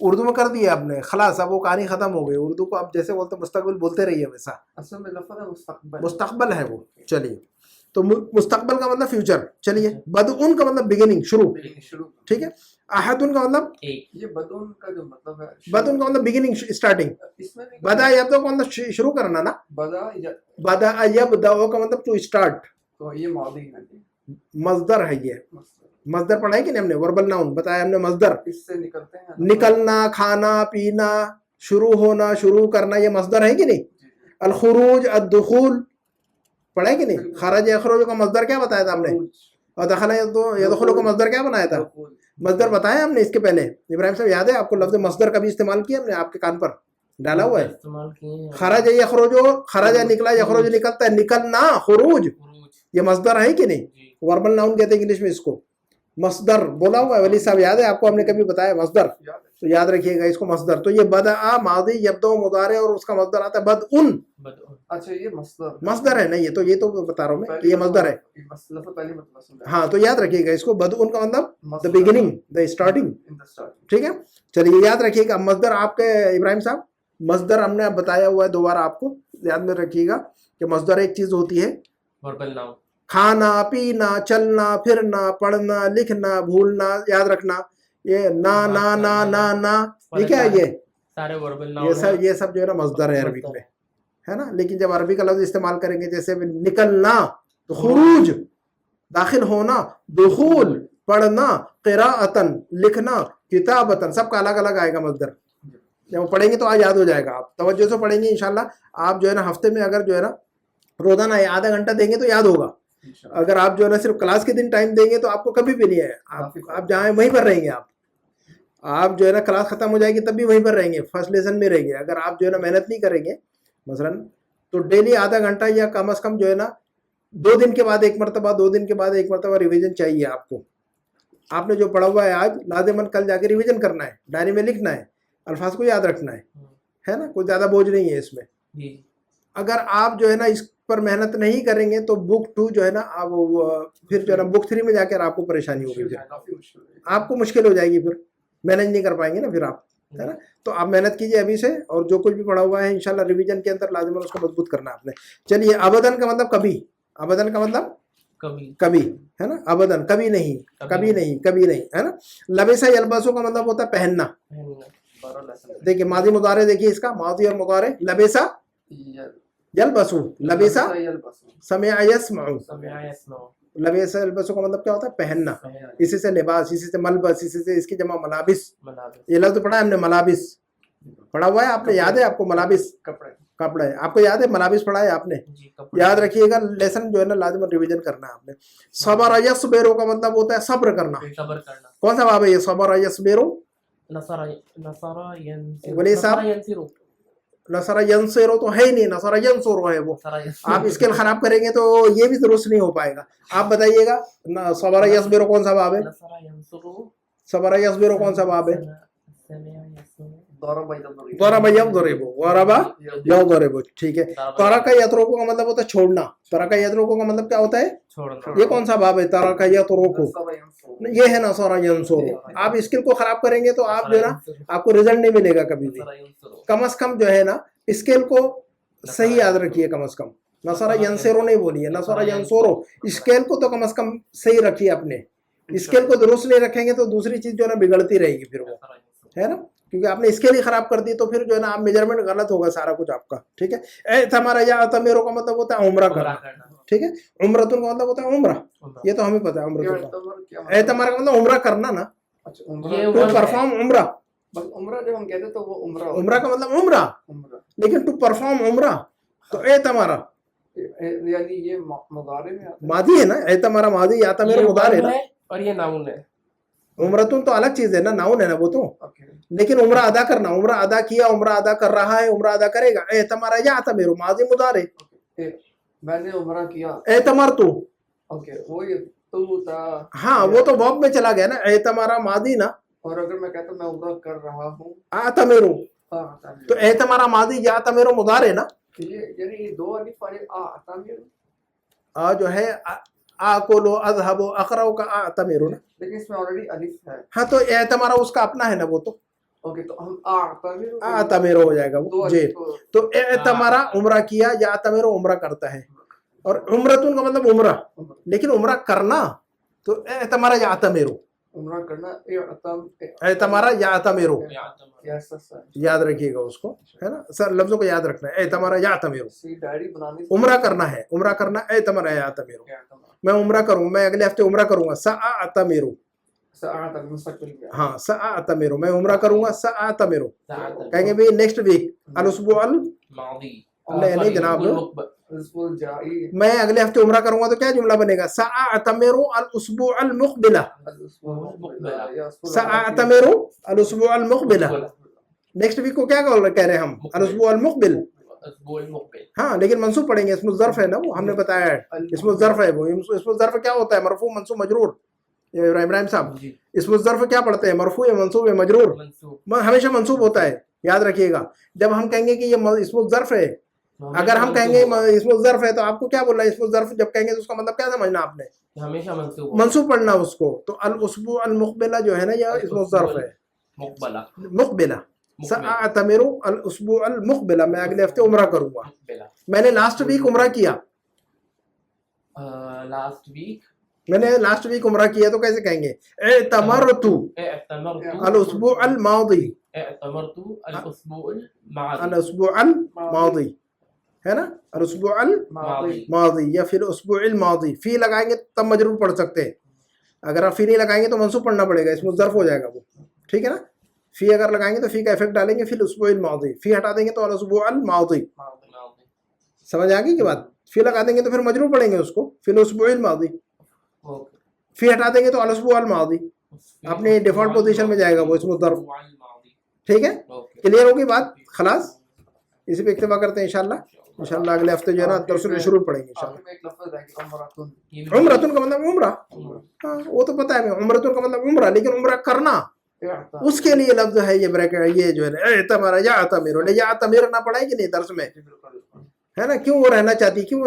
اردو میں کر دیا آپ نے, خلاص اب وہ کہانی ختم ہو گئی. اردو کو آپ جیسے بولتے مستقبل بولتے رہیے ویسا, اصل میں لفظ ہے مستقبل, مستقبل ہے وہ. چلیے تو مستقبل کا مطلب فیوچر. چلیے بدعن کا مطلب بگننگ, شروع. شروع. ٹھیک ہے. احدن کا مطلب, یہ بدون کا جو مطلب ہے, بدعن کا مطلب بگننگ, اسٹارٹنگ. اس میں بھی بدا یبدا کا مطلب شروع کرنا نا, بدا بدا یبدا کا مطلب ٹو اسٹارٹ. تو یہ ماضی ہے, مصدر ہے یہ. مصدر پڑھا ہے کہ نہیں ہم نے, وربل ناؤن بتایا ہم نے مصدر. اس سے نکلتے ہیں نکلنا, کھانا پینا, شروع ہونا, شروع کرنا, یہ مصدر ہے کہ نہیں. الخروج, الدخول پڑھا ہے کہ نہیں. خرج یخرج کا مصدر کیا بتایا تھا ہم نے, اور دخل یدخل کا مصدر کیا بنایا تھا, مصدر بتایا ہم نے اس کے پہلے. ابراہیم صاحب یاد ہے آپ کو لفظ مصدر کا بھی استعمال کیا ہم نے, آپ کے کان پر ڈالا ہوا ہے. استعمال کیے ہیں. خرج یخرج, خرج نکلا, یخرج نکلتا ہے, نکلنا, خروج, یہ مصدر ہے کہ نہیں. وربل ناؤن کہتے ہیں انگلش میں اس کو, مصدر بولا ہوا ہے. ولی صاحب یاد ہے آپ کو, ہم نے کبھی بتایا مصدر, تو یاد رکھیے گا اس کو مصدر. تو یہ بدآ ماضی, یبدأ مضارع, اور اس کا مصدر آتا ہے بدعن. اچھا یہ مصدر ہے نا, یہ تو بتا رہا ہوں میں کہ یہ مصدر ہے. ہاں تو یاد رکھیے گا اس کو, بدعن کا مطلب دا بگننگ, دا اسٹارٹنگ. ٹھیک ہے. چلیے یاد رکھیے گا مصدر آپ کے ابراہیم صاحب, مصدر ہم نے بتایا ہوا ہے دوبارہ, آپ کو یاد میں رکھیے گا کہ مصدر ایک چیز ہوتی ہے, وربل ناؤن, کھانا پینا, چلنا پھرنا, پڑھنا لکھنا, بھولنا, یاد رکھنا. یہ نا, یہ کیا ہے, یہ سارے وربل ناؤن, یہ سب جو ہے نا مصدر ہے عربک میں, ہے نا. لیکن جب عربی کا لفظ استعمال کریں گے, جیسے نکلنا تو خروج, داخل ہونا دخول, پڑھنا قراءتن, لکھنا کتابتن, سب کا الگ الگ آئے گا مصدر. جب پڑھیں گے تو آج یاد ہو جائے گا. آپ توجہ سے پڑھیں گے انشاءاللہ. آپ جو ہے نا ہفتے میں اگر جو ہے نا روزانہ آدھا گھنٹہ دیں گے تو یاد ہوگا. اگر آپ جو ہے نا صرف کلاس کے دن ٹائم دیں گے تو آپ کو کبھی بھی نہیں ہے, آپ جہاں وہیں پر رہیں گے. آپ جو ہے نا کلاس ختم ہو جائے گی تب بھی وہیں پر رہیں گے, فرسٹ لیسن میں رہیں گے. اگر آپ جو ہے نا محنت نہیں کریں گے مثلا, تو ڈیلی آدھا گھنٹہ یا کم از کم جو ہے نا 2 دن کے بعد ایک مرتبہ, 2 دن کے بعد ایک مرتبہ ریویژن چاہیے آپ کو. آپ نے جو پڑھا ہوا ہے آج لازماً کل جا کے ریویژن کرنا ہے, ڈائری میں لکھنا ہے, الفاظ کو یاد رکھنا ہے نا. کوئی زیادہ بوجھ نہیں ہے اس میں. اگر آپ جو ہے نا اس پر محنت نہیں کریں گے تو بک 2 جو ہے نا, آپ پھر جو ہے نا بک 3 میں جا کر آپ کو پریشانی ہوگی, پھر آپ کو مشکل ہو جائے گی, پھر مینج نہیں کر پائیں گے نا پھر آپ, ہے نا. تو آپ محنت کیجئے ابھی سے, اور جو کچھ بھی پڑھا ہوا ہے انشاءاللہ ریویژن کے اندر لازماً اس کو مضبوط کرنا آپ نے. چلیے ابدن کا مطلب کبھی, ابدن کا مطلب کبھی, ہے نا. ابدن کبھی نہیں, کبھی نہیں, کبھی نہیں, ہے نا. لبسا یلبسو کا مطلب ہوتا ہے پہننا. دیکھیے ماضی مضارع, دیکھیے اس کا ماضی اور مضارع. لبسا یلبسو, لبسا سمع یسمع, لبسا یلبسو کا مطلب کیا ہوتا ہے پہننا. اسی سے لباس, اسی سے ملبس, اسی سے اس کی جمع ملابس. یہ لفظ پڑھا ہے ہم نے, ملابس پڑھا ہوا ہے آپ نے, یاد ہے آپ کو ملابس کپڑے, آپ کو یاد ہے ملابس پڑھا ہے آپ نے, یاد رکھیے گا. لیسن جو ہے نا لازم ریویژن کرنا ہے آپ نے. صبر یصبرو کا مطلب ہوتا ہے صبر کرنا. کون سا باب ہے یہ صبر یصبرو؟ ولی صاحب نصر ینصرو تو ہے ہی نہیں, نصر ینصرو ہے وہ. آپ اسکیل خراب کریں گے تو یہ بھی درست نہیں ہو پائے گا. آپ بتائیے گا صبر یصبرو کون سا باب ہے, صبر یصبرو کون سا باب ہے؟ ضرب یضرب, ضرب یضرب, ٹھیک ہے. ترک یترک کا مطلب ہوتا ہے چھوڑنا. ترک یترک کا مطلب کیا ہوتا ہے, یہ کون سا باب ہے ترک یترک؟ یہ ہے نصر ینصر. آپ اسکل کو خراب کریں گے تو آپ جو ہے نا آپ کو رزلٹ نہیں ملے گا کبھی بھی. کم از کم جو ہے نا اسکل کو صحیح یاد رکھیے, کم از کم. نصر ینصرو نہیں بولیے, نصر ینصرو. اسکیل کو تو کم از کم صحیح رکھیے اپنے. اسکیل کو درست نہیں رکھیں گے تو دوسری چیز جو ہے نا بگڑتی رہے گی پھر وہ, ہے نا. کیونکہ آپ نے اسکیل ہی خراب کر دی تو پھر جو ہے نا آپ میجرمنٹ غلط ہوگا سارا کچھ آپ کا. ٹھیک ہے. اعتمر یا اعتمرو کا مطلب ہوتا ہے عمرہ کرنا. ٹھیک ہے. عمرتن کا مطلب ہوتا ہے عمرہ, یہ تو ہمیں پتا ہے. عمرتن کا اعتمر کا مطلب عمرہ کرنا نا, ٹو پرفارم عمرہ. عمرہ جب ہم کہتے ہیں تو وہ عمرہ, عمرہ کا مطلب عمرہ, لیکن ٹو پرفارم عمرہ تو اعتمرہ یعنی یہ مضارع میں ماضی ہے نا. اعتمرہ ماضی, اعتمر مضارع ہے, اور یہ ناؤن ہے. عمرتن تو الگ چیز ہے نا, ناؤن ہے نا وہ تو. لیکن عمرہ ادا کرنا, عمرہ ادا کیا, عمرہ ادا کر رہا ہے, عمرہ ادا کرے گا. اعتمرہ یا اعتمر ماضی مضارع. میں نے عمرہ کیا, اعتمرت, اوکے وہ یہ تو تھا. ہاں وہ تو واب میں چلا گیا نا. اعتمرہ ماضی نا, اور اگر میں کہتا ہوں میں عمرہ کر رہا ہوں اعتمرو, تو اعتمرہ ماضی یا اعتمرو مضارع نا. یعنی یہ 2 الف والے اعتمر جو ہے آکلو اذهب اقرأ کا اعتمرو نا, لیکن اس میں آلریڈی الف ہے. ہاں تو اعتمرہ اس کا اپنا ہے نا وہ تو. اوکے تو ہم اعتمر اعتمر ہو جائے گا وہ جی. تو اعتمرا عمرہ کیا یا اعتمر عمرہ کرتا ہے, اور عمرتن کا مطلب عمرہ, لیکن عمرہ کرنا تو اعتمرا یا اعتمر, عمرہ کرنا اعتمرا یا اعتمر, یس سر یاد رکھیے گا اس کو, ہے نا سر, لفظوں کو یاد رکھنا ہے. اعتمرا یا اعتمر, سی ڈائری بنانے عمرہ کرنا ہے, عمرہ کرنا اعتمرا یا اعتمر. میں عمرہ کروں, میں اگلے ہفتے عمرہ کروں گا, ساعتمر, ہاں ساعتمر, میں عمرہ کروں گا ساعتمر. کہیں گے بھی نیکسٹ ویک, الاسبوع ماضی نہیں جناب, الاسبوع الجائی میں اگلے ہفتے عمرہ کروں گا تو کیا جملہ بنے گا, ساعتمر الاسبوع المقبلہ, ساعتمر الاسبوع المقبلہ. نیکسٹ ویک کو کیا کہہ رہے ہیں ہم, الاسبوع المقبل. الاسبوع المقبل, ہاں لیکن منصوب پڑھیں گے, اسم الظرف ہے نا وہ, ہم نے بتایا ہے اسم الظرف ہے وہ. اسم الظرف کیا ہوتا ہے, مرفوع منصوب مجرور. ابراہیم صاحب اسم الظرف کیا پڑھتے ہیں, مرفوع یا منصوب یا مجرور, ہمیشہ منصوب ہوتا ہے, یاد رکھیے گا. جب ہم کہیں گے کہ یہ اسم الظرف ہے, اگر ہم کہیں گے اسم الظرف ہے تو آپ کو کیا بولنا ہے, اسم الظرف جب کہیں گے تو اس کا مطلب کیا سمجھنا آپ نے, ہمیشہ منصوب پڑھنا اس کو. تو الاسبوع المقبلہ جو ہے نا یہ اسم الظرف ہے, مقبلہ, مقبلہ. ساعتمر الاسبوع المقبلہ, میں اگلے ہفتے عمرہ کروں گا. میں نے لاسٹ ویک عمرہ کیا, لاسٹ ویک میں نے لاسٹ ویک عمرہ کیا تو کیسے کہیں گے, اعتمرت الاسبوع الماضی, اعتمرت الاسبوع الماضی, الاسبوع الماضی ہے نا, الاسبوع الماضی یا پھر الاسبوع الماضی. فی لگائیں گے تب مجرور پڑھ سکتے ہیں, اگر آپ فی نہیں لگائیں گے تو منصوب پڑھنا پڑے گا, اسم الظرف ہو جائے گا وہ, ٹھیک ہے نا. فی اگر لگائیں گے تو فی کا افیکٹ ڈالیں گے, پھر الاسبوع الماضی, فی ہٹا دیں گے تو الاسبوع الماضی. سمجھ آ گئی کہ بات, فی لگا دیں گے تو پھر مجرور پڑھیں گے اس کو, فی الاسبوع الماضی. فی ہٹا دیں گے تو الاسبوع الماضی, اپنے ڈیفالٹ پوزیشن میں جائے گا وہ اسم الظرف. ٹھیک ہے, کلیئر ہوگی بات, خلاص. اسی پہ اکتفا کرتے ہیں انشاءاللہ اگلے ہفتے جو ہے نا درس الشروع پڑھیں گے انشاءاللہ. ایک لفظ ہے کہ عمرتن, عمرتن کا مطلب عمرہ, ہاں وہ تو پتہ ہے, عمرتن کا مطلب عمرہ, لیکن عمرہ کرنا اس کے لیے لفظ ہے یہ بریکٹ, یہ جو ہے اعتمر یا اعتمر, یا اعتمر نہ پڑھیں گے نہیں درس میں, ہے نا. کیوں وہ رہنا چاہتی, کیوں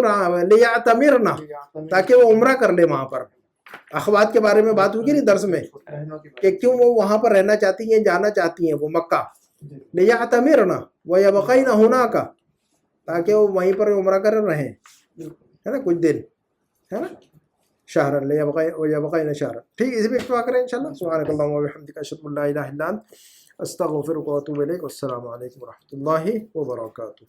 لیا اعتمرنا, تاکہ وہ عمرہ کر لے وہاں پر. اخوات کے بارے میں بات ہوگی نہیں درس میں کہ کیوں وہ وہاں پر رہنا چاہتی ہیں, جانا چاہتی ہیں وہ مکہ, لیا اعتمرنا ویبقین ہناک, تاکہ وہ وہیں پر عمرہ کر رہیں, ہے نا, کچھ دن, ہے نا. شہر لیبقین شہر. ٹھیک, اسی پہ اکتفا کریں انشاءاللہ. سبحانک اللہم و بحمدک, اشہد ان لا الہ الا انت, استغفرک و اتوب الیک. والسلام علیکم و رحمۃ اللہ وبرکاتہ.